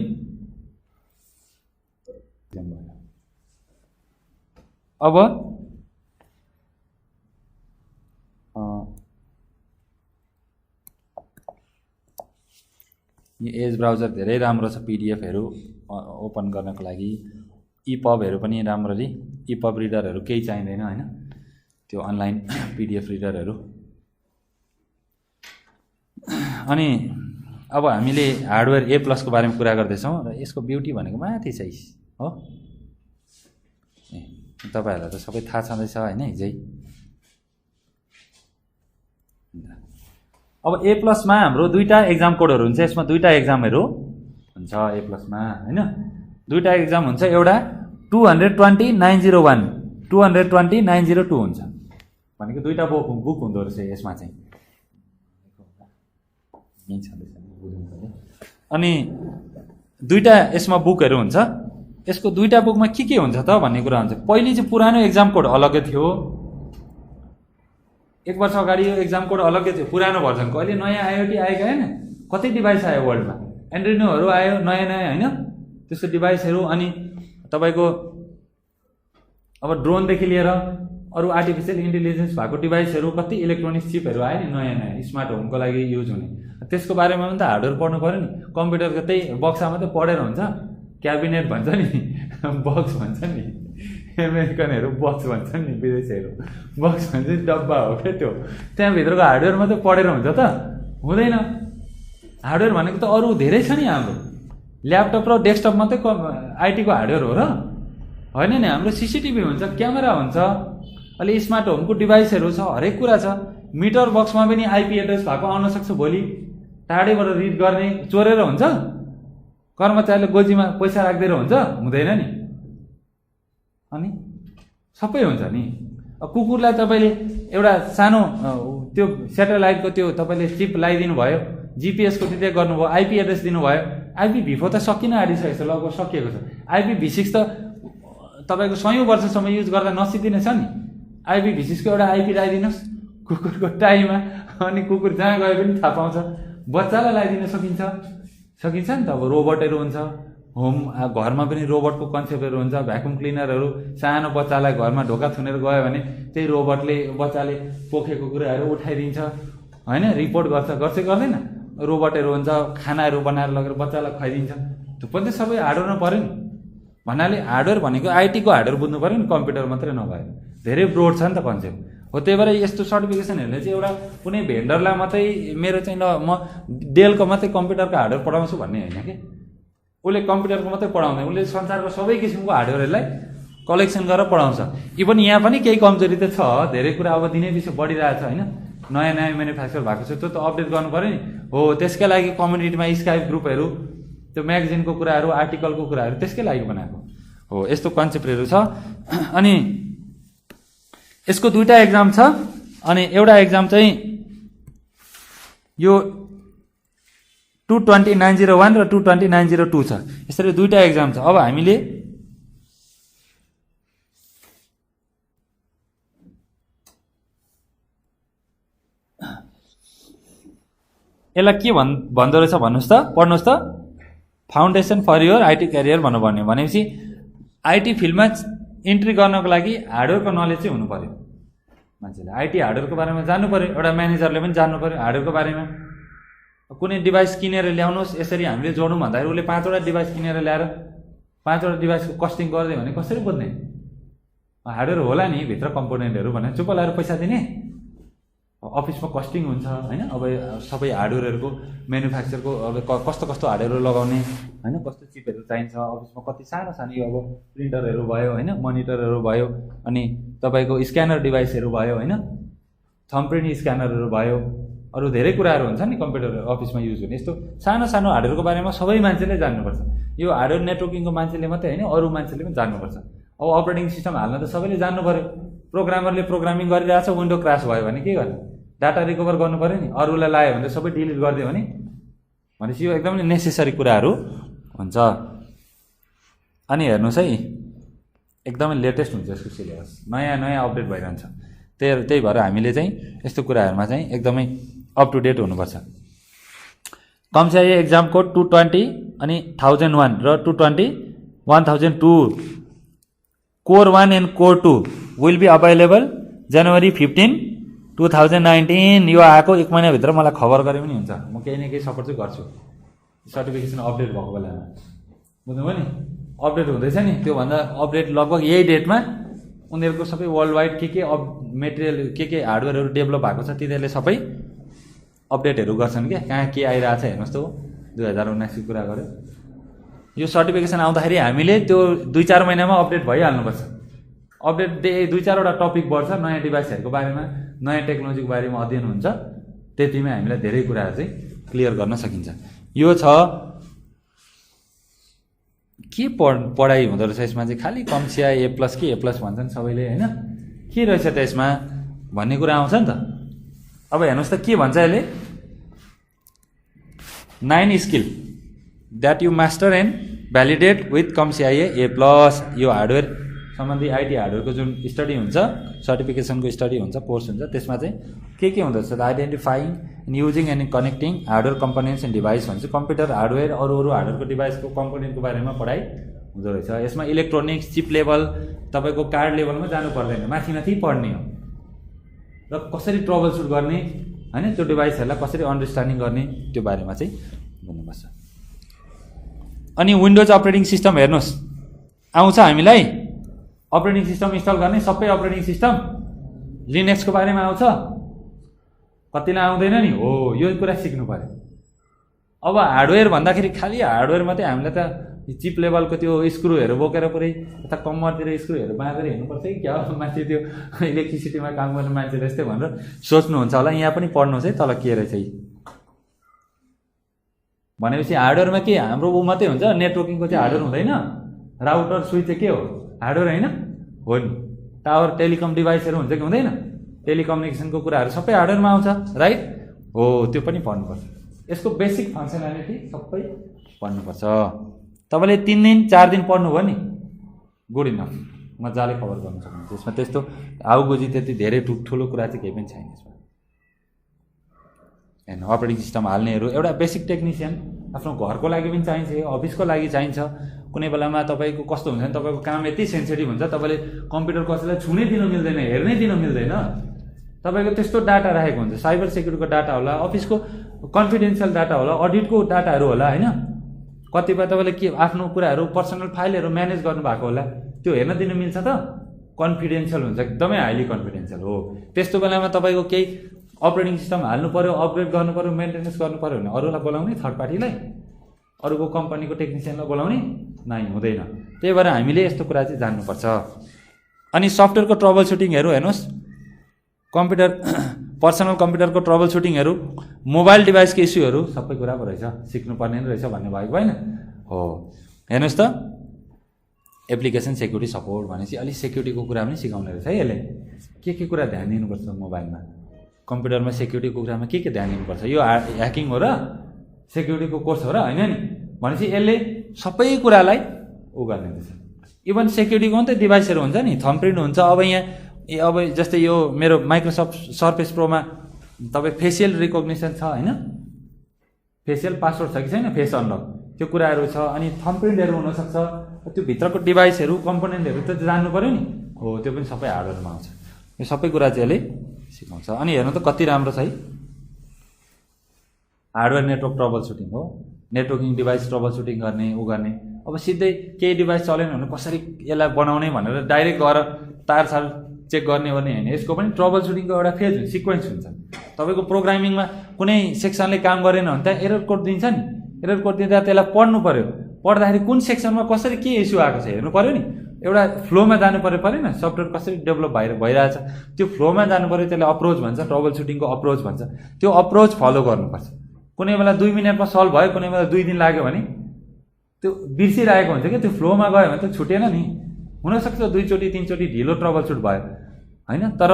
अब यो एज ब्राउजर धेरै राम्रो छ, PDF-हरू ओपन गर्नको लागि। EPUB-हरू पनि राम्ररी, EPUB रिडरहरू केही चाहिँदैन होइन, त्यो अनलाइन PDF रिडरहरू। अनि अब हामीले हार्डवेयर A+ को बारेमा कुरा गर्दैछौँ र यसको ब्युटी भनेको माथि छ हो। तपाईँहरूलाई त सबै थाहा छँदैछ होइन हिजै। अब A+ मा हाम्रो दुईटा एक्जाम कोडहरू हुन्छ, यसमा दुईटा एक्जामहरू हुन्छ A+ मा होइन। दुईटा एक्जाम हुन्छ, एउटा 220-901, 220-902 हुन्छ भनेको दुईटा बुक हुँदो रहेछ यसमा चाहिँ। अनि दुईटा यसमा बुकहरू हुन्छ। यसको दुईटा बुकमा के हुन्छ त भन्ने कुरा हुन्छ। पहिले चाहिँ पुरानो एक्जाम कोड अलग्गै थियो, 1 वर्ष अगाडि यो एक्जाम कोड अलग्गै थियो पुरानो भर्जनको। अहिले नयाँ IoT आएको होइन, कति डिभाइस आयो वर्ल्डमा, एन्ड्रोइडहरू आयो नयाँ होइन, त्यस्तो डिभाइसहरू। अनि तपाईँको अब ड्रोनदेखि लिएर अरू आर्टिफिसियल इन्टेलिजेन्स भएको डिभाइसहरू, कति इलेक्ट्रोनिक्स चिपहरू आयो नि नयाँ स्मार्ट होमको लागि युज हुने। त्यसको बारेमा पनि त हार्डवेयर पढ्नु पऱ्यो नि। कम्प्युटरको त्यही बक्सा मात्रै पढेर हुन्छ, क्याबिनेट भन्छ नि, बक्स भन्छ नि, अमेरिकनहरू बक्स भन्छन् नि, विदेशीहरू बक्स भन्छ डब्बा हो क्या त्यो। त्यहाँभित्रको हार्डवेयर मात्रै पढेर हुन्छ त हुँदैन। हार्डवेयर भनेको त अरू धेरै छ नि, हाम्रो ल्यापटप र डेस्कटप मात्रै IT को हार्डवेयर हो र होइन नि। हाम्रो CCTV हुन्छ, क्यामेरा हुन्छ, अहिले स्मार्ट होमको डिभाइसहरू छ, हरेक कुरा छ। मिटर बक्समा पनि IP एड्रेस भएको आउन सक्छ भोलि, टाढैबाट रिड गर्ने। चोरेर हुन्छ, कर्मचारीले गोजीमा पैसा राखिदिएर हुन्छ, हुँदैन नि। अनि सबै हुन्छ नि। कुकुरलाई तपाईँले एउटा सानो त्यो सेटेलाइटको त्यो तपाईँले चिप लगाइदिनु भयो, GPS को त्यतै गर्नुभयो, IP एड्रेस दिनुभयो, IPv4 त सकिन आँटिसकेको छ, लगभग सकिएको छ। IPv6 त तपाईँको 100 वर्षसम्म युज गर्दा नसिद्धिने छ नि। IPv6 को एउटा आइपी लगाइदिनुहोस् कुकुरको टाइमा, अनि कुकुर जहाँ गए पनि थाहा पाउँछ। बच्चालाई लगाइदिन सकिन्छ नि त। अब रोबोटहरू हुन्छ, होम घरमा पनि रोबोटको कन्सेप्टहरू हुन्छ। भ्याकुम क्लिनरहरू, सानो बच्चालाई घरमा ढोका थुनेर गयो भने त्यही रोबोटले बच्चाले पोखेको कुराहरू उठाइदिन्छ होइन, रिपोर्ट गर्छ गर्दैन। रोबोटहरू हुन्छ, खानाहरू बनाएर लगेर बच्चालाई खुवाइदिन्छ। त्यो पनि त सबै हार्डवेरमा पऱ्यो नि। भन्नाले हार्डवेयर भनेको आइटीको हार्डवेयर बुझ्नु पऱ्यो नि, कम्प्युटर मात्रै नभएर। धेरै ब्रोड छ नि त कन्सेप्ट हो। त्यही भएर यस्तो सर्टिफिकेसनहरूले चाहिँ एउटा कुनै भेन्डरलाई मात्रै मेरो चाहिँ म डेलको मात्रै कम्प्युटरको हार्डवेयर पढाउँछु भन्ने होइन कि। उसले कम्प्युटरको मात्रै पढाउँदैन, उसले संसारको सबै किसिमको हार्डवेयरलाई कलेक्सन गरेर पढाउँछ। इभन यहाँ पनि केही कमजोरी त छ, धेरै कुरा अब दिनै पछि बढिरहेको छ होइन, नयाँ म्यानुफ्याक्चर भएको छ, त्यो त अपडेट गर्नु पऱ्यो नि। हो त्यसकै लागि कम्युनिटीमा स्काइप ग्रुपहरू, त्यो म्यागजिनको कुराहरू, आर्टिकलको कुराहरू त्यसकै लागि बनाएको हो। यस्तो कन्सेप्टहरू छ। अनि यसको दुईवटा एक्जाम छ, अनि एउटा एक्जाम चाहिँ यो 220901 र 220902 छ। यसरी दुईवटा एक्जाम छ। अब हामीले यसलाई के भन्दो रहेछ भन्नुहोस् त, पढ्नुहोस् त। Foundation for your IT career भन्नुपर्ने भनेपछि आइटी फिल्डमा इन्ट्री गर्नको लागि हार्डवेयरको नलेज चाहिँ हुनु पर्यो मान्छेले। आइटी हार्डवेयरको बारेमा जान्नु पर्यो, एउटा म्यानेजरले पनि जान्नु पर्यो हार्डवेयरको बारेमा। कुनै डिभाइस किनेर ल्याउनुहोस्, यसरी हामीले जोडौँ भन्दाखेरि उसले 5वटा डिभाइस किनेर ल्याएर 5वटा डिभाइसको कस्टिङ गरिदियो भने कसरी बुझ्ने? हार्डवेयर होला नि भित्र कम्पोनेन्टहरू भनेर चुप लगाएर पैसा दिने। अफिसमा कस्टिङ हुन्छ होइन। अब सबै हार्डवेयरहरूको म्यानुफ्याक्चरको अब कस्तो कस्तो हार्डवेयर लगाउने होइन, कस्तो चिपहरू चाहिन्छ अफिसमा, कति सानो सानो यो अब प्रिन्टरहरू भयो होइन, मोनिटरहरू भयो, अनि तपाईँको स्क्यानर डिभाइसहरू भयो होइन, थम्बप्रिन्ट स्क्यानरहरू भयो, अरू धेरै कुराहरू हुन्छ नि कम्प्युटर अफिसमा युज हुने। यस्तो सानो सानो हार्डवेयरको बारेमा सबै मान्छेले जान्नुपर्छ। यो हार्डवेयर नेटवर्किङको मान्छेले मात्रै होइन, अरू मान्छेले पनि जान्नुपर्छ। अब अपरेटिङ सिस्टम हाल्न त सबैले जान्नु पर्यो। प्रोग्रामरले प्रोग्रामिङ गरिरहेछ, विन्डो क्रास भयो भने के गर्ने? डाटा रिकभर गर्नु पऱ्यो नि। अरूलाई लायो भने सबै डिलिट गरिदियो भनेपछि यो एकदमै नेसेसरी कुराहरू हुन्छ। अनि हेर्नुहोस् है, एकदमै लेटेस्ट हुन्छ यसको सिलेबस, नयाँ अपडेट भइरहन्छ। त्यही भएर हामीले चाहिँ यस्तो कुराहरूमा चाहिँ एकदमै अप टु डेट हुनुपर्छ। कमसिआई एक्जाम कोड 220 अनि 1001 र 220-1002 core 1 and core 2 will be available January 15, 2019। यो आएको 1 महिनाभित्र मलाई खबर गरे पनि हुन्छ, म केही न केही सपोर्ट चाहिँ गर्छु सर्टिफिकेसन अपडेट भएको बेलामा। बुझ्नुभयो नि? अपडेट हुँदैछ नि, त्योभन्दा अपडेट लगभग यही डेटमा उनीहरूको सबै वर्ल्ड वाइड के मेटेरियल के हार्डवेयरहरू डेभलप भएको छ तिनीहरूले सबै अपडेटहरू गर्छन् क्या। कहाँ के आइरहेको छ हेर्नुहोस् त। 2019 को कुरा गऱ्यो। यो सर्टिफिकेसन आउँदाखेरि हामीले त्यो 2-4 महिनामा अपडेट भइहाल्नुपर्छ। अपडेट 2-4वटा टपिक बढ्छ, नयाँ डिभाइसहरूको बारेमा, नयाँ टेक्नोलोजीको बारेमा अध्ययन हुन्छ। त्यतिमै हामीलाई धेरै कुराहरू चाहिँ क्लियर गर्न सकिन्छ। यो छ के पढाइ हुँदो रहेछ यसमा चाहिँ, खालि कमसिआई A+ कि A+ भन्छन् सबैले होइन, के रहेछ त यसमा भन्ने कुरा आउँछ नि त। अब हेर्नुहोस् त के भन्छ यसले, 9 skill that you master and validate with CompTIA A+। यो हार्डवेयर सम्बन्धी आइटी हार्डवेयरको जुन स्टडी हुन्छ, सर्टिफिकेसनको स्टडी हुन्छ, कोर्स हुन्छ, त्यसमा चाहिँ के हुँदो रहेछ त, identifying and using and connecting hardware components and device भन्छ। कम्प्युटर हार्डवेयर अरू हार्डवेयरको डिभाइसको कम्पोनेन्टको बारेमा पढाइ हुँदो रहेछ। यसमा इलेक्ट्रोनिक्स चिप लेभल, तपाईँको कार्ड लेभलमा जानु पर्दैन, माथि पढ्ने हो र कसरी ट्रबल सुट गर्ने होइन, त्यो डिभाइसहरूलाई कसरी अन्डरस्ट्यान्डिङ गर्ने त्यो बारेमा चाहिँ भन्नुपर्छ। अनि विन्डोज अपरेटिङ सिस्टम हेर्नुहोस् आउँछ हामीलाई, अपरेटिङ सिस्टम इन्स्टल गर्ने सबै अपरेटिङ सिस्टम। लिनक्सको बारेमा आउँछ, कतिलाई आउँदैन नि हो, यो कुरा सिक्नु पर्यो। अब हार्डवेयर भन्दाखेरि खालि हार्डवेयर मात्रै, हामीलाई त चिप लेभलको त्यो स्क्रुहरू बोकेर पुरै यता कम्मरतिर स्क्रुहरू बाँधेर हिँड्नुपर्छ कि क्या मान्छे, त्यो इलेक्ट्रिसिटीमा काम गर्ने मान्छे जस्तै भनेर सोच्नुहुन्छ होला। यहाँ पनि पढ्नुहोस् है तल के रहेछ भनेपछि। हार्डवेयरमा के हाम्रो ऊ मात्रै हुन्छ, नेटवर्किङको चाहिँ हार्डवेयर हुँदैन। राउटर स्विच चाहिँ के हो, हार्डवेयर होइन हो नि। टावर टेलिकम डिभाइसहरू हुन्छ कि हुँदैन, टेलिकम्युनिकेसनको कुराहरू सबै हार्डवेयरमा आउँछ, राइट हो। त्यो पनि पढ्नुपर्छ। यसको बेसिक फङ्सनालिटी सबै पढ्नुपर्छ। तपाईँले 3 दिन 4 दिन पढ्नुभयो नि गुड इनफ, मजाले कभर गर्न सक्नुहुन्छ। यसमा त्यस्तो आउगुजी त्यति धेरै ठुलो कुरा चाहिँ केही पनि छैन यसमा हैन। अपरेटिङ सिस्टम हाल्नेहरू एउटा बेसिक टेक्निसियन आफ्नो घरको लागि पनि चाहिन्छ, अफिसको लागि चाहिन्छ। कुनै बेलामा तपाईँको कस्तो हुन्छ भने तपाईँको काम यति सेन्सिटिभ हुन्छ, तपाईँले कम्प्युटर कसैलाई छुनै दिनु मिल्दैन, हेर्नै दिनु मिल्दैन। तपाईँको त्यस्तो डाटा राखेको हुन्छ, साइबर सेक्युरिटीको डाटा होला, अफिसको कन्फिडेन्सियल डाटा होला, अडिटको डाटाहरू होला हैन। कतिपय तपाईँले के आफ्नो कुराहरू पर्सनल फाइलहरू म्यानेज गर्नुभएको होला, त्यो हेर्न दिनु मिल्छ त? कन्फिडेन्सियल हुन्छ, एकदमै हाइली कन्फिडेन्सियल हो। त्यस्तो बेलामा तपाईँको केही अपरेटिङ सिस्टम हाल्नु पर्यो, अपग्रेड गर्नु पर्यो, मेन्टेनेन्स गर्नु पर्यो भने अरूलाई बोलाउने, थर्ड पार्टीलाई, अरूको कम्पनीको टेक्निसियनलाई बोलाउने नै हुँदैन। त्यही भएर हामीले यस्तो कुरा चाहिँ जान्नुपर्छ। अनि सफ्टवेयरको ट्रबल सुटिङहरू हेर्नुहोस्, कम्प्युटर पर्सनल कम्प्युटरको ट्रबल सुटिङहरू, मोबाइल डिभाइसको इस्युहरू सबै कुरा पो रहेछ, सिक्नुपर्ने रहेछ भन्ने भएको होइन हो। हेर्नुहोस् त, एप्लिकेसन सेक्युरिटी सपोर्ट भनेपछि अलिक सेक्युरिटीको कुरा पनि सिकाउने रहेछ है यसले। के कुरा ध्यान दिनुपर्छ मोबाइलमा, कम्प्युटरमा सेक्युरिटीको कुरामा के ध्यान दिनुपर्छ, यो ह्याकिङ हो र सेक्युरिटीको कोर्स हो र होइन नि भनेपछि यसले सबै कुरालाई उ गर्ने रहेछ। इभन सेक्युरिटीको पनि त डिभाइसहरू हुन्छ नि, थम्बप्रिन्ट हुन्छ। अब जस्तै यो मेरो माइक्रोसफ्ट सर्फेस प्रोमा तपाईँ फेसियल रिकग्निसन छ होइन, फेसियल पासवर्ड छ कि छैन, फेस अनलक, त्यो कुराहरू छ। अनि थम्बप्रिन्टहरू हुनसक्छ, त्यो भित्रको डिभाइसहरू कम्पोनेन्टहरू त जान्नु पऱ्यो नि हो, त्यो पनि सबै हार्डवेयरमा आउँछ। यो सबै कुरा चाहिँ यसले सिकाउँछ। अनि हेर्नु त कति राम्रो छ है, हार्डवेयर नेटवर्क ट्रबल सुटिङ हो, नेटवर्किङ डिभाइस ट्रबल सुटिङ गर्ने उ गर्ने। अब सिधै केही डिभाइस चलेन भने कसरी यसलाई बनाउने भनेर डाइरेक्ट गएर तार चेक गर्ने होइन, यसको पनि ट्रबल सुटिङको एउटा फेज हुन्छ, सिक्वेन्स हुन्छ। तपाईँको प्रोग्रामिङमा कुनै सेक्सनले काम गरेन भने त्यहाँ एरर कोड दिन्छ नि, एरर कोड दिँदा त्यसलाई पढ्नु पऱ्यो, पढ्दाखेरि कुन सेक्सनमा कसरी के इस्यु आएको छ हेर्नु पऱ्यो नि, एउटा फ्लोमा जानु परेन, सफ्टवेयर कसरी डेभलप भइरहेछ त्यो फ्लोमा जानु पऱ्यो। त्यसलाई अप्रोच भन्छ, ट्रबल सुटिङको अप्रोच भन्छ। त्यो अप्रोच फलो गर्नुपर्छ। कुनै बेला 2 मिनटमा सल्भ भयो, कुनै बेला 2 दिन लाग्यो भने त्यो बिर्सिरहेको हुन्छ कि, त्यो फ्लोमा गयो भने त छुटेन नि। हुनसक्छ 2 चोटि 3 चोटि ढिलो ट्रबल सुट भयो होइन, तर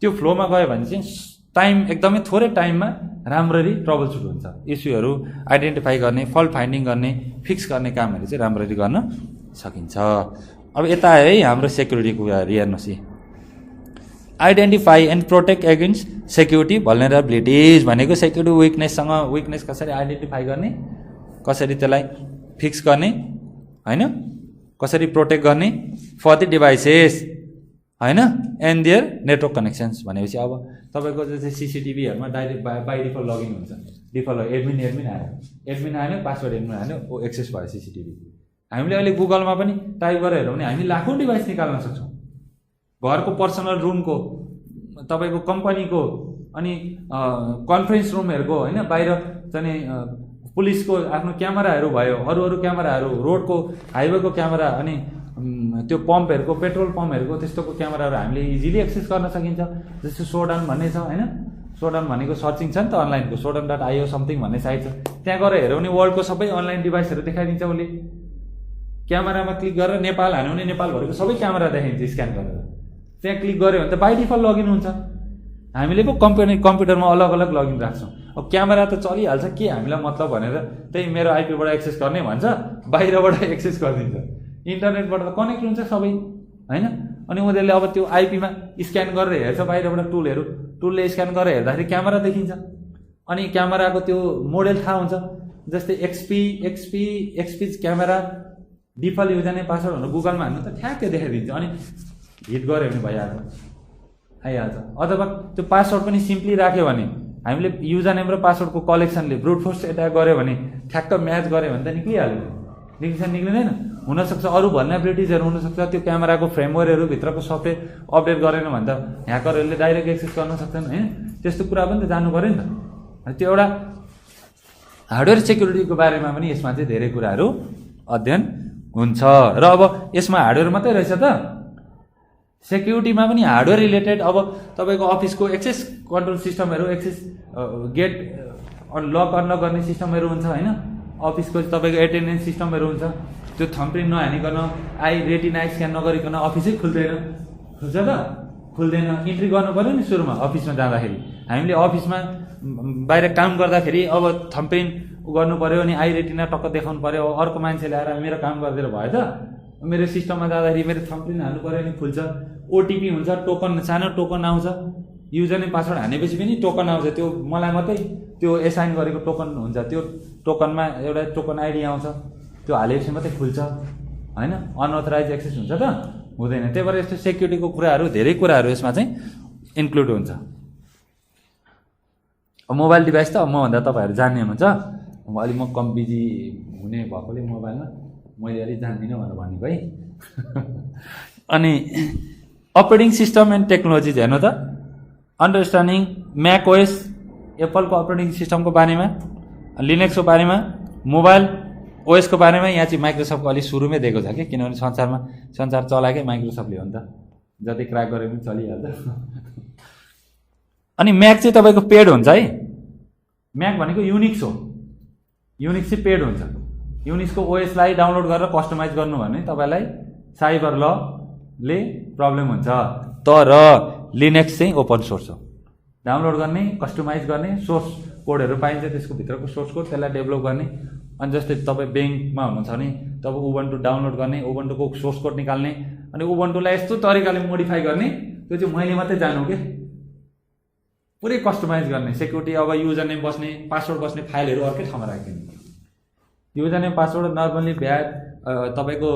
त्यो फ्लोमा गयो भने चाहिँ टाइम एकदमै थोरै टाइममा राम्ररी ट्रबल सुट हुन्छ। इस्युहरू आइडेन्टिफाई गर्ने, फल्ट फाइन्डिङ गर्ने, फिक्स गर्ने कामहरू चाहिँ राम्ररी गर्न सकिन्छ। अब यता है हाम्रो सेक्युरिटीको कुराहरू हेर्नुहोस्, identify and protect against security vulnerabilities भनेको सेक्युरिटी विकनेस कसरी आइडेन्टिफाई गर्ने, कसरी त्यसलाई फिक्स गर्ने होइन, कसरी प्रोटेक्ट गर्ने फर द डिभाइसेस होइन एन्ड देयर नेटवर्क कनेक्सन्स भनेपछि अब तपाईँको जस्तै सिसिटिभीहरूमा डाइरेक्ट बाई डिफल्ट लगइन हुन्छ, डिफल्ट एडमिन आयो पासवर्ड एडमिन आयो ओ एक्सेस भयो सिसिटिभी। हामीले अहिले गुगलमा पनि टाइप गरेर हेऱ्यौँ भने हामी लाखौँ डिभाइस निकाल्न सक्छौँ, घरको पर्सनल रुमको, तपाईँको कम्पनीको, अनि कन्फरेन्स रुमहरूको होइन, बाहिर चाहिँ पुलिसको आफ्नो क्यामेराहरू भयो, अरू क्यामेराहरू, रोडको हाइवेको क्यामेरा, अनि त्यो पम्पहरूको, पेट्रोल पम्पहरूको त्यस्तोको क्यामेराहरू हामीले इजिली एक्सेस गर्न सकिन्छ। जस्तो सोडान भन्ने छ होइन, सोडान भनेको सर्चिङ छ नि त अनलाइनको, sodan.io समथिङ भन्ने साइट छ, त्यहाँ गएर हेऱ्यौँ भने वर्ल्डको सबै अनलाइन डिभाइसहरू देखाइदिन्छ। उसले क्यामेरामा क्लिक गरेर नेपाल हान्यो भने नेपालभरिको सबै क्यामेरा देखाइन्छ स्क्यान गरेर, त्यहाँ क्लिक गऱ्यो भने त बाई डिफल्ट लगइन हुन्छ। हामीले पो कम्प्युटरमा अलग अलग लगइन राख्छौँ। अब क्यामेरा त चलिहाल्छ, के हामीलाई मतलब भनेर त्यही मेरो आइपीबाट एक्सेस गर्ने भन्छ, बाहिरबाट एक्सेस गरिदिन्छ, इन्टरनेटबाट त कनेक्ट हुन्छ सबै होइन। अनि उनीहरूले अब त्यो आइपीमा स्क्यान गरेर हेर्छ, बाहिरबाट टुलले स्क्यान गरेर हेर्दाखेरि क्यामेरा देखिन्छ। अनि क्यामेराको त्यो मोडेल थाहा हुन्छ, जस्तै XP camera default user name password भनेर गुगलमा हान्नु त ठ्याक्कै देखाइदिन्छ। अनि हिट गऱ्यो भने आइहाल्छ। अथवा त्यो पासवर्ड पनि सिम्पली राख्यो भने, हामीले युजर नेम र पासवर्डको कलेक्सनले ब्रुट फोर्स एट्याक गऱ्यो भने ठ्याक्क म्याच गऱ्यो भने त निक्लिहाल्यो, निक्लिँदैन। हुनसक्छ अरू भल्नरेबिलिटिजहरू हुनसक्छ, त्यो क्यामेराको फ्रेमवेयरहरू भित्रको सफ्टवेयर अपडेट गरेन भने त ह्याकरहरूले डाइरेक्ट एक्सेस गर्न सक्छन् होइन। त्यस्तो कुरा पनि त जान्नु पऱ्यो नि त। त्यो एउटा हार्डवेयर सेक्युरिटीको बारेमा पनि यसमा चाहिँ धेरै कुराहरू अध्ययन हुन्छ। र अब यसमा हार्डवेयर मात्रै रहेछ त, सेक्युरिटीमा पनि हार्डवेयर रिलेटेड अब तपाईँको अफिसको एक्सेस कन्ट्रोल सिस्टमहरू, एक्सेस गेट लक अनलक गर्ने सिस्टमहरू हुन्छ होइन। अफिसको तपाईँको एटेन्डेन्स सिस्टमहरू हुन्छ, त्यो थम्बप्रिन्ट नहानिकन रेटिना स्क्यान नगरिकन अफिसै खुल्दैन, खुल्छ त खुल्दैन। इन्ट्री गर्नु पऱ्यो नि सुरुमा अफिसमा जाँदाखेरि। हामीले अफिसमा बाहिर काम गर्दाखेरि अब थम्पप्रिन्ट गर्नु पऱ्यो अनि आई रेटिना टक्क देखाउनु पऱ्यो। अर्को मान्छेले आएर मेरो काम गरिदिएर भयो त, मेरो सिस्टममा जाँदाखेरि मेरो थम्पप्रिन्ट हाल्नु पऱ्यो अनि खुल्छ। ओटिपी हुन्छ, टोकन, सानो टोकन आउँछ, युजर नेम पासवर्ड हानेपछि पनि टोकन आउँछ, त्यो मलाई मात्रै त्यो एसाइन गरेको टोकन हुन्छ, त्यो टोकनमा एउटा टोकन आइडी आउँछ, त्यो हालेपछि मात्रै खुल्छ होइन। अनअथराइज एक्सेस हुन्छ त हुँदैन। त्यही भएर यस्तो सेक्युरिटीको कुराहरू धेरै कुराहरू यसमा चाहिँ इन्क्लुड हुन्छ। मोबाइल डिभाइस त मभन्दा तपाईँहरू जान्ने हुनुहुन्छ, अलि म कम बिजी हुने भएकोले मोबाइलमा मैले अलिक जान्दिनँ भनेर भनेको है। अनि अपरेटिङ सिस्टम एन्ड टेक्नोलोजिज हेर्नु त, अन्डरस्ट्यान्डिङ म्याक ओएस एप्पलको अपरेटिङ सिस्टमको बारेमा, लिनक्सको बारेमा, मोबाइल ओएसको बारेमा यहाँ चाहिँ माइक्रोसफ्टको अलिक सुरुमै दिएको छ कि, किनभने संसार चलाएकै माइक्रोसफ्टले हो नि त, जति क्र्याक गरे पनि चलिहाल्छ। अनि म्याक चाहिँ तपाईँको पेड हुन्छ है। म्याक भनेको युनिक्स हो, युनिक्स चाहिँ पेड हुन्छ। युनिक्सको ओएसलाई डाउनलोड गरेर कस्टमाइज गर्नु भने तपाईँलाई साइबर लले प्रब्लम हुन्छ। तर लिनक्स चाहिँ ओपन सोर्स हो, डाउनलोड गर्ने, कस्टमाइज गर्ने, सोर्स कोडहरू पाइन्छ, त्यसको भित्रको सोर्स कोड त्यसलाई डेभलप गर्ने। अनि जस्तै तपाईँ ब्याङ्कमा हुनुहुन्छ भने तपाईँ उबन्टु डाउनलोड गर्ने, उबन्टुको सोर्स कोड निकाल्ने, अनि उबन्टुलाई यस्तो तरिकाले मोडिफाई गर्ने, त्यो चाहिँ मैले मात्रै जानु के, पुरै कस्टमाइज गर्ने। सेक्युरिटी अब युजर नेम बस्ने, पासवर्ड बस्ने फाइलहरू अर्कै ठाउँमा राखिदिने। युजर नेम पासवर्ड नर्मली तपाईँको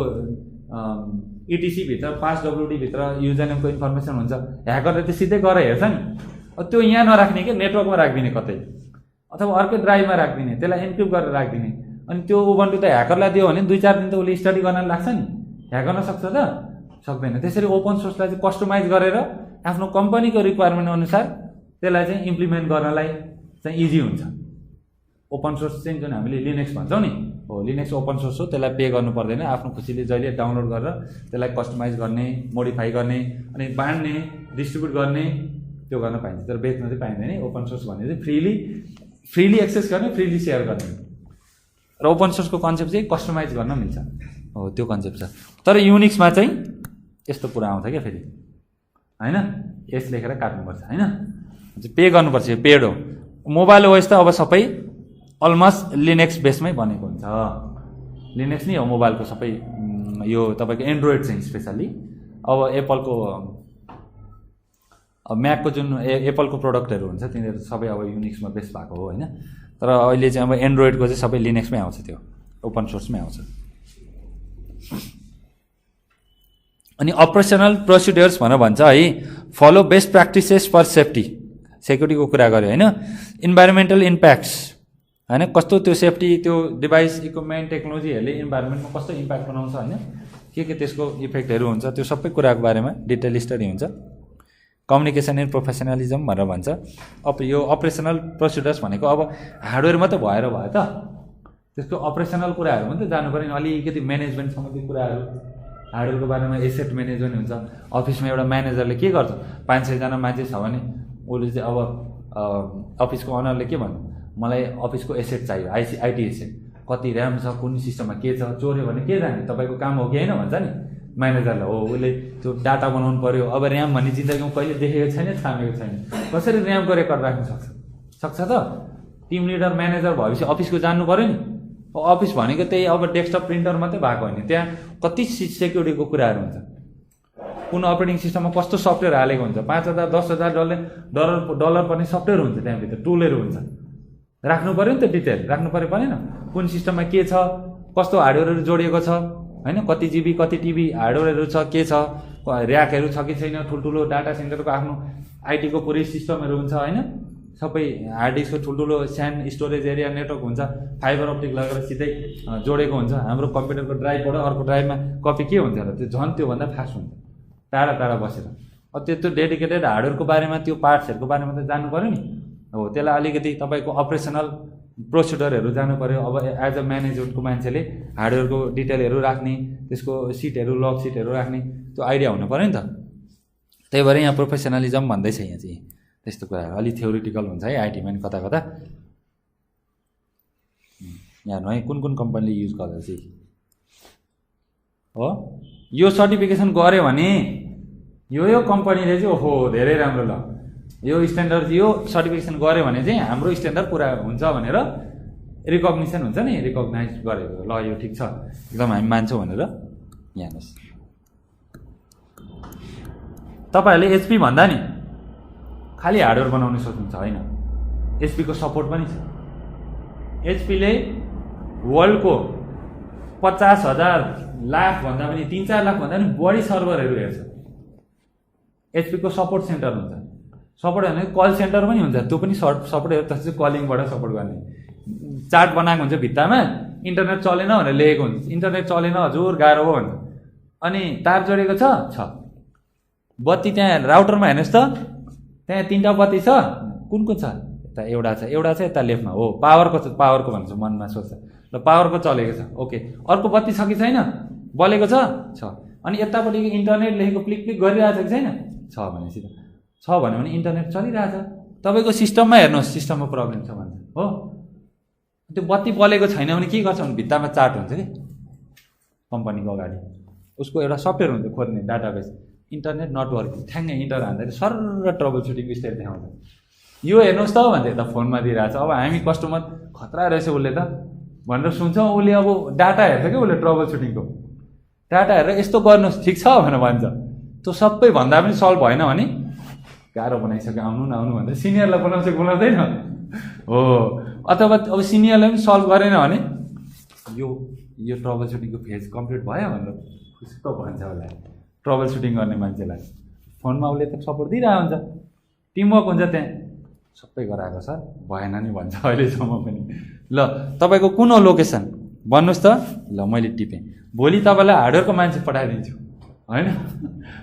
इटिसी भित्र 5WD भित्र युजर नेमको इन्फर्मेसन हुन्छ। ह्याकरले त सिधै गएर हेर्छ नि, त्यो यहाँ नराख्ने कि नेटवर्कमा राखिदिने कतै, अथवा अर्कै ड्राइभमा राखिदिने, त्यसलाई एन्क्रिप्ट गरेर राखिदिने। अनि त्यो उबन्टु त ह्याकरलाई दियो भने 2-4 दिन त उसले स्टडी गर्न लाग्छ नि, ह्याक गर्न सक्छ त सक्दैन। त्यसरी ओपन सोर्सलाई चाहिँ कस्टमाइज गरेर आफ्नो कम्पनीको रिक्वायरमेन्ट अनुसार त्यसलाई चाहिँ इम्प्लिमेन्ट गर्नलाई चाहिँ इजी हुन्छ। ओपन सोर्स चाहिँ जुन हामीले लिनक्स भन्छौँ नि, हो लिनक्स ओपन सोर्स हो, त्यसलाई पे गर्नु पर्दैन, आफ्नो खुसीले जहिले डाउनलोड गरेर त्यसलाई कस्टमाइज गर्ने, मोडिफाई गर्ने, अनि बाँड्ने, डिस्ट्रिब्युट गर्ने, त्यो गर्न पाइन्छ। तर बेच्न चाहिँ पाइँदैन। ओपन सोर्स भने चाहिँ फ्रीली एक्सेस गर्ने, फ्रीली सेयर गर्ने। र ओपन सोर्सको कन्सेप्ट चाहिँ कस्टमाइज गर्न मिल्छ, हो त्यो कन्सेप्ट छ। तर युनिक्समा चाहिँ यस्तो कुरा आउँछ क्या फेरि होइन, एस लेखेर काट्नुपर्छ होइन, पे गर्नुपर्छ, यो पेड हो। मोबाइल ओएस त अब सबै अलमोस्ट लिनक्स बेसमै बनेको हुन्छ। लिनक्स नै हो मोबाइलको सबै, यो तपाईँको एन्ड्रोइड चाहिँ स्पेसल्ली। अब एप्पलको म्याकको जुन एप्पलको प्रडक्टहरू हुन्छ तिनीहरू सबै अब युनिक्समा बेस भएको हो होइन। तर अहिले चाहिँ अब एन्ड्रोइडको चाहिँ सबै लिनक्समै आउँछ, त्यो ओपन सोर्समै आउँछ। अनि अपरेसनल प्रोसिड्युर्स भनेर भन्छ है, follow best practices for safety, सेक्युरिटीको कुरा गऱ्यो होइन। इन्भाइरोमेन्टल इम्प्याक्ट्स होइन, कस्तो त्यो सेफ्टी, त्यो डिभाइस, इक्विपमेन्ट, टेक्नोलोजीहरूले इन्भाइरोमेन्टमा कस्तो इम्प्याक्ट बनाउँछ होइन, के त्यसको इफेक्टहरू हुन्छ, त्यो सबै कुराको बारेमा डिटेल स्टडी हुन्छ। कम्युनिकेसन एन्ड प्रोफेसनलिजम भनेर भन्छ। यो अपरेसनल प्रोसिड्युर्स भनेको अब हार्डवेयर मात्रै भएर भयो त, त्यसको अपरेसनल कुराहरू पनि त जानु पऱ्यो नि, अलिकति म्यानेजमेन्ट सम्बन्धी कुराहरू, हार्डवेयरको बारेमा एसेट म्यानेजमेन्ट हुन्छ। अफिसमा एउटा म्यानेजरले के गर्छ, 500 जना मान्छे छ भने उसले चाहिँ अब अफिसको ओनरले के भन्नु, मलाई अफिसको एसेट चाहियो, आइटी एसेट, कति ऱ्याम छ, कुन सिस्टममा के छ, चोर्यो भने के जाने, तपाईँको काम हो कि होइन भन्छ नि म्यानेजरलाई। हो उसले त्यो डाटा बनाउनु पऱ्यो। अब ऱ्याम भन्ने जिन्दगीमा कहिले देखेको छैन, छामेको छैन, कसरी ऱ्यामको रेकर्ड राख्न सक्छ त। टिम लिडर म्यानेजर भएपछि अफिसको जान्नु पऱ्यो नि। अफिस भनेको त्यही अब डेस्कटप प्रिन्टर मात्रै भएको होइन, त्यहाँ कति सेक्युरिटीको कुराहरू हुन्छ, कुन अपरेटिङ सिस्टममा कस्तो सफ्टवेयर हालेको हुन्छ, 5,000 10,000 डलर पर्ने सफ्टवेयर हुन्छ, त्यहाँभित्र टुलहरू हुन्छ, राख्नु पऱ्यो नि त, डिटेल राख्नु पऱ्यो परेन, कुन सिस्टममा के छ, कस्तो हार्डवेयरहरू जोडिएको छ होइन, कति जिबी कति टिबी हार्डवेयरहरू छ, के छ, ऱ्याकहरू छ कि छैन, ठुल्ठुलो डाटा सेन्टरको आफ्नो आइटीको पुरै सिस्टमहरू हुन्छ होइन, सबै हार्ड डिस्कको ठुल्ठुलो स्यान स्टोरेज एरिया नेटवर्क हुन्छ, फाइबर अप्टिक लगेर सिधै जोडेको हुन्छ। हाम्रो कम्प्युटरको ड्राइभबाट अर्को ड्राइभमा कपी के हुन्छ र, त्यो झन् त्योभन्दा फास्ट हुन्छ, टाढा टाढा बसेर। अब त्यो डेडिकेटेड हार्डवेयरको बारेमा, त्यो पार्ट्सहरूको बारेमा त जानु पऱ्यो नि, हो त्यसलाई अलिकति तपाईँको अपरेसनल प्रोसिडरहरू जानु पऱ्यो। अब एज अ म्यानेजमेन्टको मान्छेले हार्डवेयरको डिटेलहरू राख्ने, त्यसको सिटहरू, लग सिटहरू राख्ने, त्यो आइडिया हुनु पऱ्यो नि त। त्यही भएर यहाँ प्रोफेसनलिजम भन्दैछ, यहाँ चाहिँ त्यस्तो कुराहरू अलिक थ्योरिटिकल हुन्छ है आइटीमा नि कता कता। यहाँ है कुन कम्पनीले युज गर्दा चाहिँ हो, यो सर्टिफिकेसन गऱ्यो भने यो कम्पनीले चाहिँ ओहो धेरै राम्रो, ल यो स्ट्यान्डर्ड यो सर्टिफिकेसन गऱ्यो भने चाहिँ हाम्रो स्ट्यान्डर्ड पुरा हुन्छ भनेर रिकग्निसन हुन्छ नि, रिकग्नाइज गरेको ल यो ठिक छ एकदम हामी मान्छौँ भनेर। यहाँ हेर्नुहोस् तपाईँहरूले एचपी भन्दा नि खालि हार्डवेयर बनाउने सोच्नुहुन्छ होइन, एचपीको सपोर्ट पनि छ। एचपीले वर्ल्डको 50,000 लाख भन्दा पनि 3-4 लाख भन्दा पनि बढी सर्भरहरू हेर्छ। एचपीको सपोर्ट सेन्टर हुन्छ, सपोर्ट भने कल सेन्टर पनि हुन्छ, त्यो पनि सपोर्ट हेर्छ, त्यसपछि कलिङबाट सपोर्ट गर्ने। चार्ट बनाएको हुन्छ भित्तामा, इन्टरनेट चलेन भनेर लेखेको हुन्छ, इन्टरनेट चलेन हजुर गाह्रो हो भन्छ। अनि तार जोडेको छ, बत्ती त्यहाँ राउटरमा हेर्नुहोस् त, त्यहाँ 3टा बत्ती छ, कुन छ? यता एउटा छ यता लेफ्टमा हो, पावरको भन्छ मनमा सोच्छ, ल पावरको चलेको छ, ओके। अर्को बत्ती छ कि छैन? बलेको छ। अनि यतापट्टि इन्टरनेट लेखेको प्लिक गरिरहेछ कि छैन? छ भनेपछि छ भन्यो भने इन्टरनेट चलिरहेछ। तपाईँको सिस्टममा हेर्नुहोस्, सिस्टममा प्रब्लम छ भन्छ हो। त्यो बत्ती बलेको छैन भने के गर्छ भने भित्तामा चार्ट हुन्छ कि कम्पनीको अगाडि, उसको एउटा सफ्टवेयर हुन्छ खोज्ने डाटाबेस, इन्टरनेट नटवर्क, ठ्याङ्गै इन्टर हान्दाखेरि सर्र ट्रबल सुटिङ स्टेट देखाउँछ। यो हेर्नुहोस् त भन्छ, यता फोनमा दिइरहेछ। अब हामी कस्टमर खतरा रहेछ उसले त भनेर सुन्छौँ, उसले अब डाटा हेर्छ कि उसले ट्रबल सुटिङको डाटा हेरेर यस्तो गर्नुहोस् ठिक छ भनेर भन्छ। त्यो सबै भन्दा पनि सल्भ भएन भने गाह्रो बनाइसक्यो, आउनु नआउनु भनेर सिनियरलाई बोलाउँछ बोलाउँदैन हो। अथवा अब सिनियरलाई पनि सल्भ गरेन भने यो ट्रबल सुटिङको फेज कम्प्लिट भयो भनेर खुसी त भन्छ उसलाई, ट्रबल सुटिङ गर्ने मान्छेलाई। फोनमा उसले त सपोर्ट दिइरहेको हुन्छ, टिमवर्क हुन्छ, त्यहाँ सबै गराएको सर भएन नि भन्छ अहिलेसम्म पनि। ल तपाईँको कुन हो लोकेसन भन्नुहोस् त, ल मैले टिपेँ, भोलि तपाईँलाई हार्डवेयरको मान्छे पठाइदिन्छु होइन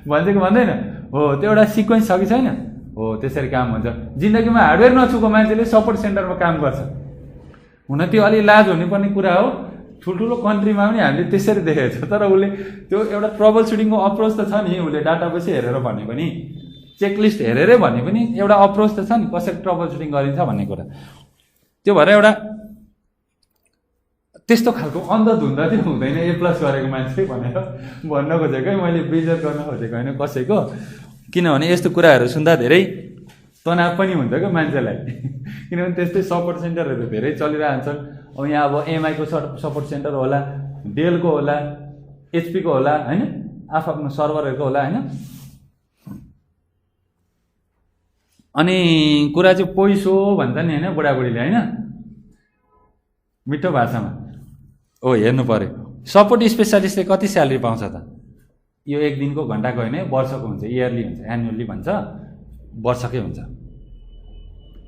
भन्छ कि भन्दैन हो। त्यो एउटा सिक्वेन्स छ कि छैन हो, त्यसरी काम हुन्छ। जिन्दगीमा हार्डवेयर नछुको मान्छेले सपोर्ट सेन्टरमा काम गर्छ। हुन त्यो अलि लाज हुनुपर्ने कुरा हो, ठुल्ठुलो कन्ट्रीमा पनि हामीले त्यसरी देखेको छ। तर उसले त्यो एउटा ट्रबल सुटिङको अप्रोच त छ नि, उसले डाटाबेस हेरेर भने पनि, चेकलिस्ट हेरेरै भने पनि एउटा अप्रोच त छ नि कसरी ट्रबल सुटिङ गरिन्छ भन्ने कुरा। त्यो भएर एउटा त्यस्तो खालको अन्धधुन्द चाहिँ हुँदैन ए+ गरेको मान्छे भनेर भन्न खोजेको है मैले, बेइज्जत गर्न खोजेको होइन कसैको। किनभने यस्तो कुराहरू सुन्दा धेरै तनाव पनि हुन्छ क्या मान्छेलाई किनभने त्यस्तै सपोर्ट सेन्टरहरू धेरै चलिरहन्छन्। अब यहाँ अब एमआईको सपोर्ट सेन्टर होला, डेलको होला, एचपीको होला होइन, आफ्नो सर्भरहरूको होला होइन। अनि कुरा चाहिँ पैसो भन्छ नि होइन बुढाबुढीले होइन, मिठो भाषामा हो हेर्नु पर्यो। सपोर्ट स्पेसलिस्टले कति स्यालेरी पाउँछ त? यो एक दिनको घन्टाको होइन, वर्षको हुन्छ, इयरली हुन्छ, एनुअली भन्छ, वर्षकै हुन्छ।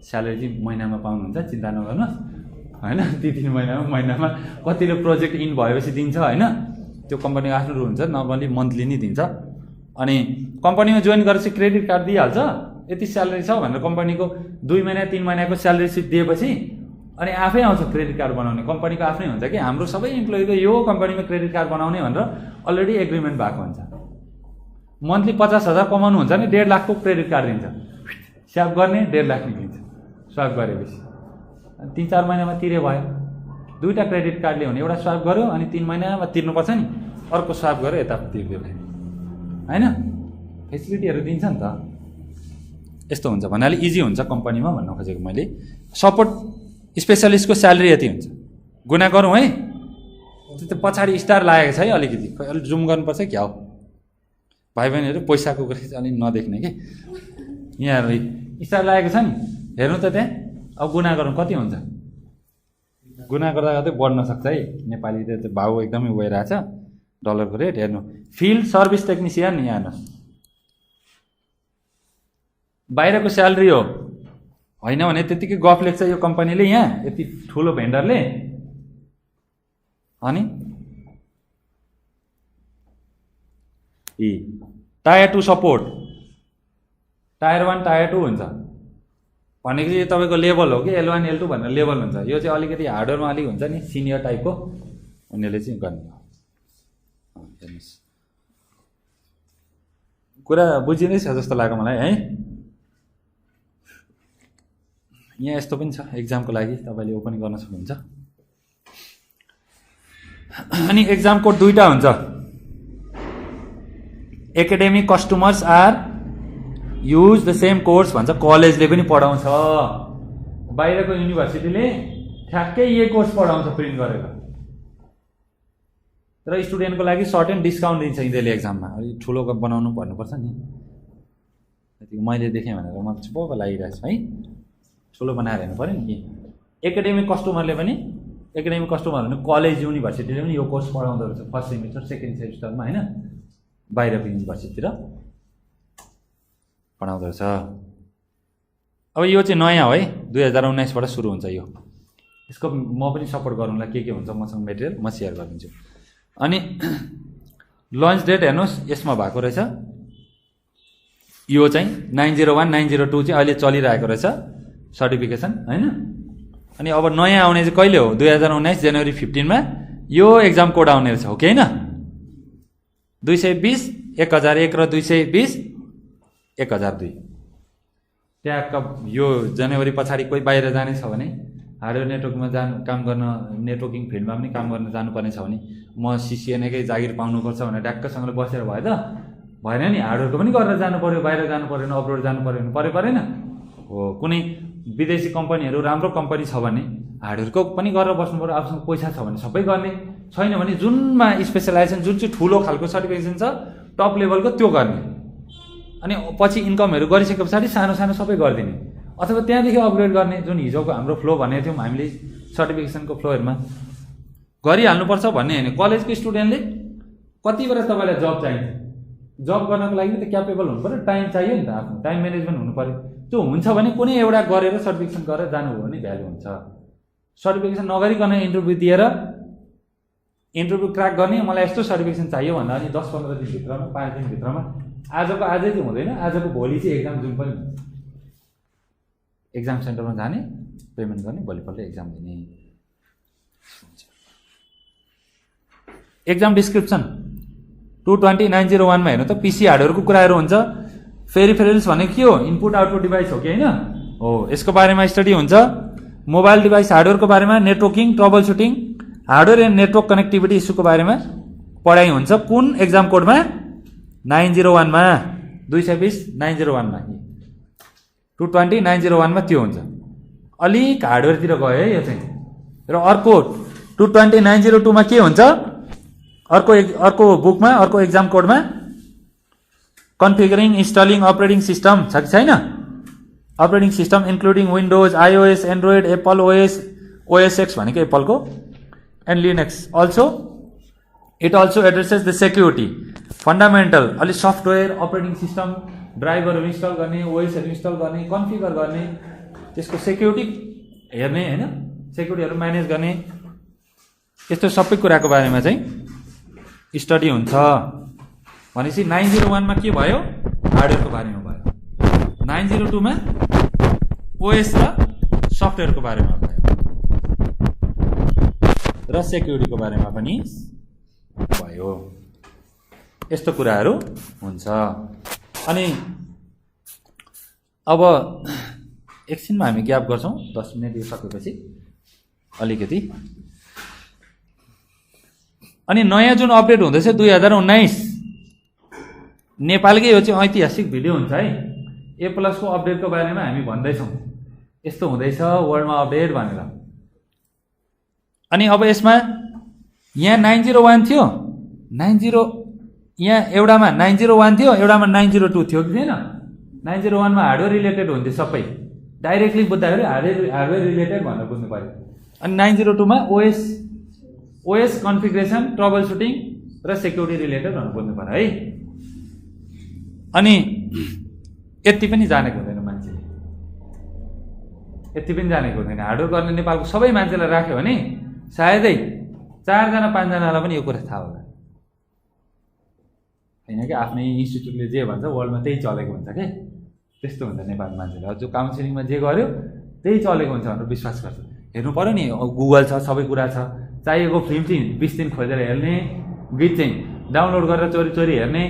स्यालेरी चाहिँ महिनामा पाउनुहुन्छ, चिन्ता नगर्नुहोस् होइन। 3 महिनामा कतिले प्रोजेक्ट इन भएपछि दिन्छ होइन, त्यो कम्पनीको आफ्नो रुल हुन्छ, नर्मली मन्थली नै दिन्छ। अनि कम्पनीमा जोइन गरेपछि क्रेडिट कार्ड दिइहाल्छ, यति स्यालेरी छ भनेर कम्पनीको 2 महिना 3 महिनाको स्यालेरी सिट दिएपछि अनि आफै आउँछ क्रेडिट कार्ड बनाउने। कम्पनीको आफ्नै हुन्छ कि हाम्रो सबै इम्प्लोइको यो कम्पनीमा क्रेडिट कार्ड बनाउने भनेर अलरेडी एग्रिमेन्ट भएको हुन्छ। मन्थली 50,000 कमाउनु हुन्छ नि 1.5 लाखको क्रेडिट कार्ड दिन्छ, स्वाप गर्ने 1.5 लाख निक्लिन्छ स्वाप गरेपछि। 3-4 महिनामा तिरे भयो। 2टा क्रेडिट कार्ड ल्याउने, एउटा स्वाप गर्यो अनि 3 महिनामा तिर्नुपर्छ नि, अर्को स्वाप गर्यो यता तिर्दियो होइन। फेसिलिटीहरू दिन्छ नि त, यस्तो हुन्छ भन्नाले इजी हुन्छ कम्पनीमा भन्न खोजेको मैले। सपोर्ट स्पेसलिस्टको स्यालेरी यति हुन्छ, गुना गरौँ है। त्यो पछाडि स्टार लागेको छ है, अलिकति अलिक जुम गर्नुपर्छ क्या हो भाइ बहिनीहरू, पैसाको कुरा चाहिँ अलिक नदेख्ने कि यहाँ स्टार लागेको छ नि, हेर्नु त त्यहाँ। अब गुना गरौँ कति हुन्छ, गुना गर्दा गर्दै बढ्न सक्छ है। नेपाली त्यो भाउ एकदमै गइरहेछ, डलरको रेट हेर्नु। फिल्ड सर्भिस टेक्निसियन यहाँ हेर्नुहोस्, बाहिरको स्यालेरी हो होइन भने त्यतिकै गफ लेख्छ यो कम्पनीले यहाँ, यति ठुलो भेन्डरले। अनि टायर 2 सपोर्ट, टायर 1 टायर 2 हुन्छ भनेको चाहिँ तपाईँको लेभल हो कि L1 L2 भनेर लेभल हुन्छ। यो चाहिँ अलिकति हार्डवेयरमा अलिक हुन्छ नि सिनियर टाइपको, उनीहरूले चाहिँ गर्ने। हेर्नुहोस् कुरा बुझिँदैछ जस्तो लाग्यो मलाई है। यहाँ यस्तो पनि छ, एक्जामको लागि तपाईँले ओपन गर्न सक्नुहुन्छ। अनि एक्जाम कोड 2टा हुन्छ, academic customers are use the same course भन्छ, कलेजले पनि पढाउँछ, बाहिरको युनिभर्सिटीले ठ्याक्कै यही कोर्स पढाउँछ प्रिन्ट गरेर, र स्टुडेन्टको लागि सर्टेन डिस्काउन्ट दिन्छ यिनीहरूले एक्जाममा। अलिक ठुलो बनाउनु भन्नुपर्छ नि, मैले देखेँ भनेर म चुप्प लागिरहेको छु है, ठुलो बनाएर हेर्नु पऱ्यो नि। एकाडेमिक कस्टमरले पनि, एकाडेमिक कस्टमर भने कलेज युनिभर्सिटीले पनि यो कोर्स पढाउँदो रहेछ फर्स्ट सेमिस्टर सेकेन्ड सेमिस्टरमा होइन, बाहिरको युनिभर्सिटीतिर पढाउँदो रहेछ। अब यो चाहिँ नयाँ हो है, 2019बाट सुरु हुन्छ यो। यसको म पनि सपोर्ट गरौँला, के हुन्छ मसँग मेटेरियल म सेयर गरिदिन्छु। अनि लन्च डेट हेर्नुहोस्, यसमा भएको रहेछ, यो चाहिँ 901 902 चाहिँ अहिले चलिरहेको रहेछ सर्टिफिकेसन होइन। अनि अब नयाँ आउने चाहिँ कहिले हो, 2019 जनवरी 15मा यो एक्जाम कोड आउने रहेछ, हो कि होइन। 220 1001 र 220 1002 ट्याक्क। यो जनवरी पछाडि कोही बाहिर जाने छ भने, हार्डवेयर नेटवर्कमा काम गर्न, नेटवर्किङ फिल्डमा पनि काम गर्न जानुपर्ने छ भने, म सिसिएनएकै जागिर पाउनुपर्छ भनेर ड्याक्कसँगले बसेर भयो त भएन नि, हार्डवेयरको पनि गरेर जानु पऱ्यो, बाहिर जानु परेन, अब्रोड जानु पऱ्यो भने परेन हो। कुनै विदेशी कम्पनीहरू राम्रो कम्पनी छ भने हार्डवेयरको पनि गरेर बस्नु पऱ्यो, आफूसँग पैसा छ भने सबै गर्ने, छैन भने जुनमा स्पेसलाइजेसन जुन चाहिँ ठुलो खालको सर्टिफिकेसन छ टप लेभलको त्यो गर्ने, अनि पछि इन्कमहरू गरिसके पछाडि सानो सानो सबै गरिदिने, अथवा त्यहाँदेखि अपग्रेड गर्ने। जुन हिजोको हाम्रो फ्लो भनेको थियौँ हामीले सर्टिफिकेसनको फ्लोहरूमा गरिहाल्नुपर्छ भन्ने होइन। कलेजको स्टुडेन्टले कति बेला तपाईँलाई जब चाहिन्छ, जब गर्नको लागि त क्यापेबल हुनु पऱ्यो, टाइम चाहियो नि त, आफ्नो टाइम म्यानेजमेन्ट हुनु पऱ्यो। त्यो हुन्छ भने कुनै एउटा गरेर सर्टिफिकेसन गरेर जानुभयो भने भ्यालु हुन्छ। सर्टिफिकेसन नगरिकन इन्टरभ्यू दिएर इन्टरभ्यू क्र्याक गर्ने, मलाई यस्तो सर्टिफिकेसन चाहियो भन्दा अनि 10-15 दिनभित्रमा 5 दिनभित्रमा, आजको आजै चाहिँ हुँदैन, आजको भोलि चाहिँ एक्जाम जुन पनि एक्जाम सेन्टरमा जाने, पेमेन्ट गर्ने, भोलिपल्ट एक्जाम दिने। एक्जाम डिस्क्रिप्सन 220 मा हेर्नु त पिसी हार्डवेयरको कुराहरू हुन्छ। पेरिफेरल्स भनेको के हो, इनपुट आउटपुट डिभाइस हो कि होइन हो, यसको बारेमा स्टडी हुन्छ। मोबाइल डिभाइस हार्डवेयरको बारेमा, networking, troubleshooting, hardware and network connectivity इस्युको बारेमा पढाइ हुन्छ। कुन एक्जाम कोडमा, 901 मा, 220 901 मा, 220 901 मा त्यो हुन्छ। अलिक हार्डवेयरतिर गयो है यो चाहिँ। र अर्को 220 902 मा के हुन्छ, अर्को बुकमा, अर्को एक्जाम कोडमा कन्फिगरिङ इन्स्टलिङ अपरेटिङ सिस्टम छ कि छैन, operating system including windows, iOS, Android, Apple OS, OS X भनेको एप्पलको, and Linux. It also addresses the security fundamental, अलिक सफ्टवेयर, अपरेटिङ सिस्टम, ड्राइभरहरू इन्स्टल गर्ने, ओएसहरू इन्स्टल गर्ने, कन्फिगर गर्ने, त्यसको सेक्युरिटी हेर्ने होइन, सेक्युरिटीहरू म्यानेज गर्ने, यस्तो सबै कुराको बारेमा चाहिँ स्टडी हुन्छ। भनेपछि 901 मा के भयो, हार्डवेयरको बारेमा भयो, 902 मा ओएस र सफ्टवेयरको बारेमा भयो, र सेक्युरिटीको बारेमा पनि भयो। यस्तो कुराहरू हुन्छ। अनि अब एकछिनमा हामी ग्याप गर्छौँ, 10 मिनट यो सकेपछि अलिकति। अनि नयाँ जुन अपडेट हुँदैछ 2019 नेपालकै, यो चाहिँ ऐतिहासिक भिडियो हुन्छ है। A+ को अपडेटको बारेमा हामी भन्दैछौँ, यस्तो हुँदैछ वर्ल्डमा अपडेट भनेर। अनि अब यसमा यहाँ 901 थियो, 90 यहाँ एउटामा 901 थियो, एउटामा 902 थियो कि थिएन। 901 मा हार्डवेयर रिलेटेड हुन्थ्यो सबै, डाइरेक्टली बुझ्दाखेरि हार्डवेयर रिलेटेड भनेर बुझ्नु पर्यो। अनि 902 मा ओएस कन्फिगरेसन, ट्रबल सुटिङ र सेक्युरिटी रिलेटेड भनेर बुझ्नु पर्यो है। अनि यति पनि जानेको हुँदैन मान्छेले, यति पनि जानेको हुँदैन। हार्डवेयर गर्ने नेपालको सबै मान्छेलाई राख्यो भने सायदै 4-5 जनालाई पनि यो कुरा थाहा होला, होइन कि आफ्नै इन्स्टिट्युटले जे भन्छ वर्ल्डमा त्यही चलेको हुन्छ क्या, त्यस्तो हुन्छ नेपाली मान्छेले। जो काउन्सिलिङमा जे गर्यो त्यही चलेको हुन्छ भनेर विश्वास गर्छ। हेर्नु पऱ्यो नि, गुगल छ, सबै कुरा छ, चाहिएको फिल्म चाहिँ 20 दिन खोजेर हेर्ने, गीत चाहिँ डाउनलोड गरेर चोरी चोरी हेर्ने,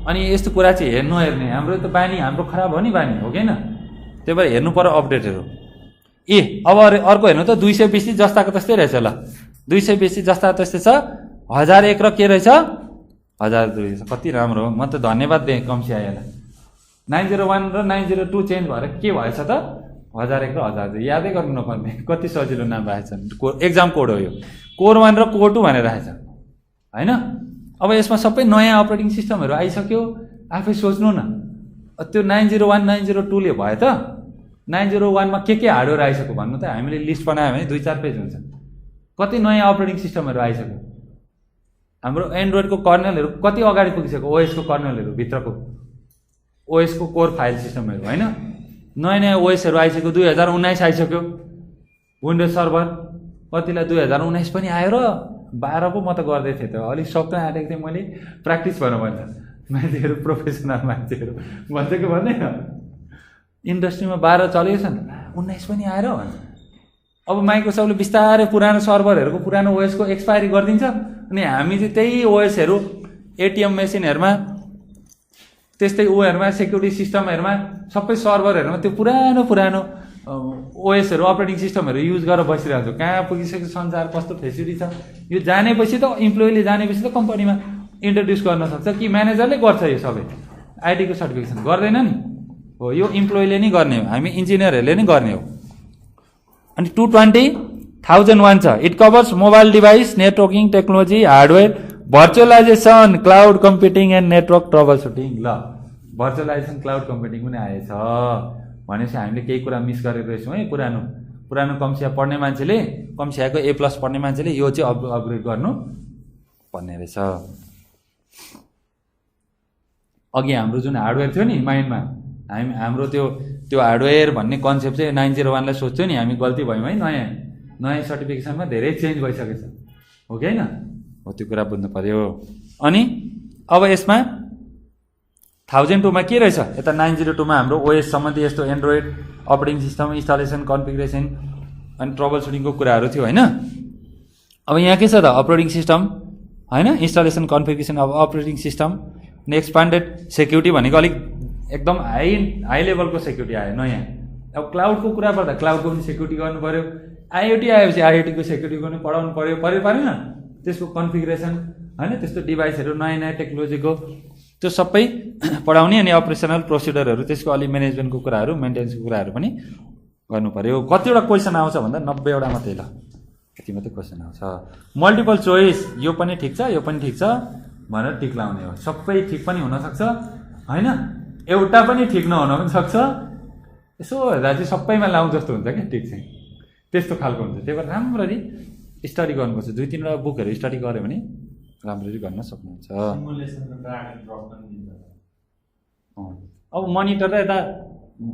अनि यस्तो कुरा चाहिँ हेर्ने हाम्रो त बानी, हाम्रो खराब हो नि बानी, हो कि होइन। त्यही भएर हेर्नु पर्यो अपडेटहरू। अब अर्को हेर्नु त 220 जस्ताको त्यस्तै रहेछ ल, 220 जस्ता त्यस्तै छ, 1001 र के रहेछ 1002 रहेछ। कति राम्रो हो, म त धन्यवाद दिएँ कम्सिआईलाई, 901 र 902 चेन्ज भएर के भएछ त 1001 र 1002 यादै गर्नु नपर्ने कति सजिलो नाम राखेछन् एक्जाम कोड हो यो कोर 1 र कोर 2 भनेर राखेछ हैन अब यसमा सबै नयाँ अपरेटिङ सिस्टमहरु आइसक्यो आफै सोच्नु न त्यो 901 902 ले भयो त 901 मा के हार्डवेयर आइसक्यो भन्नु त हामीले लिस्ट बनायो भने 2-4 पेज हुन्छ कति नयाँ अपरेटिङ सिस्टमहरु आइसक्यो हाम्रो एन्ड्रोइडको कर्नेलहरु कति अगाडि पुगिसक्यो ओएस को कर्नेलहरु भित्रको ओएस को कोर फाइल सिस्टमहरु हैन नयाँ नयाँ ओएसहरु आइसक्यो 2019 आइसक्यो विन्डोज सर्भर कतिलाई 2019 पनि आयो र 12 पो म त गर्दै थिएँ त अलि सक्दै आएको थिएँ मैले प्र्याक्टिस गर्न भन्छ मान्छेहरु प्रोफेसनल मान्छेहरु भन्छ कि भन्दैन इन्डस्ट्रीमा 12 चलेको छ नि 19 पनि आएर भन्छ अब माइक्रोसफ्टले बिस्तारै पुरानो सर्भरहरुको पुरानो ओएस को एक्सपायरी गर्दिन्छ अनि हामी चाहिँ त्यही ओएसहरु एटीएम मेसिनहरुमा त्यस्तै ओहरुमा सेक्युरिटी सिस्टमहरुमा सबै सर्भरहरुमा त्यो पुरानो पुरानो ओएसहरु अपरेटिङ सिस्टमहरु युज गरेर बसिरहेको छ कहाँ पुगिसक्यो संसार कस्तो फेसिलिटी छ यो जानेपछि त इम्प्लोइले जानेपछि त कम्पनीमा इन्ट्रोड्युस गर्न सक्छ कि म्यानेजरले गर्छ यो सबै आईटी को सर्टिफिकेसन गर्दैन नि हो यो इम्प्लोइले नै गर्ने हो हामी इन्जिनियरहरुले नै गर्ने हो अनि 220,001 छ it covers mobile device networking technology hardware virtualisation cloud computing and network troubleshooting ल भर्चुअलाइजेसन क्लाउड कम्प्युटिङ पनि आएछ भनेपछि हामीले केही कुरा मिस गरेको रहेछौँ है पुरानो कम्सिया पढ्ने मान्छेले कम्सियाको A+ पढ्ने मान्छेले यो चाहिँ अपग्रेड गर्नु पर्ने रहेछ अघि हाम्रो जुन हार्डवेयर थियो नि माइन्डमा हाम्रो त्यो हार्डवेयर भन्ने कन्सेप्ट चाहिँ 901 लाई सोच्थ्यो नि हामी गल्ती भयौँ है नयाँ सर्टिफिकेसनमा धेरै चेन्ज भइसकेछ हो कि हैन हो त्यो कुरा बुझ्नु पर्यो अनि अब यसमा 1002 मा के रहेछ यता 902 मा हाम्रो ओएस सम्बन्धी यस्तो Android operating system installation configuration अनि ट्रबल सुटिङको कुराहरू थियो हैन अब यहाँ के छ त अपरेटिङ सिस्टम हैन installation configuration of operating system अनि एक्सपान्डेड सेक्युरिटी भनेको अलिक एकदम हाई लेभलको सेक्युरिटी आयो नयाँ अब क्लाउडको कुरा पर्दा क्लाउडको पनि सेक्युरिटी गर्नु पर्यो आईओटी आएपछि आईओटी को सेक्युरिटी पनि पढाउनु पर्यो परेन त्यसको कन्फिगरेसन हैन त्यस्तो डिभाइसहरु नयाँ टेक्नोलोजीको त्यो सबै पढाउने अनि अपरेसनल प्रोसिडरहरु त्यसको अलि म्यानेजमेन्टको कुराहरु मेन्टेनेन्सको कुराहरु पनि गर्नु पर्यो कतिवटा क्वेशन आउँछ भन्दा 90 वटा मात्रै ल यति मात्रै क्वेशन आउँछ मल्टिपल चोइस यो पनि ठीक छ भनेर टिक लाउने हो सबै ठीक पनि हुन सक्छ हैन एउटा पनि ठीक नहुन पनि सक्छ यसो हेर्दा चाहिँ सबैमा लाउँ जस्तो हुन्छ के टिक चाहिँ त्यस्तो खालको हुन्छ त्यही भएर राम्ररी स्टडी गर्नुपर्छ 2-3 वटा बुकहरु स्टडी गर्यो भने राम्ररी गर्न सक्नुहुन्छ अब मोनिटर र यता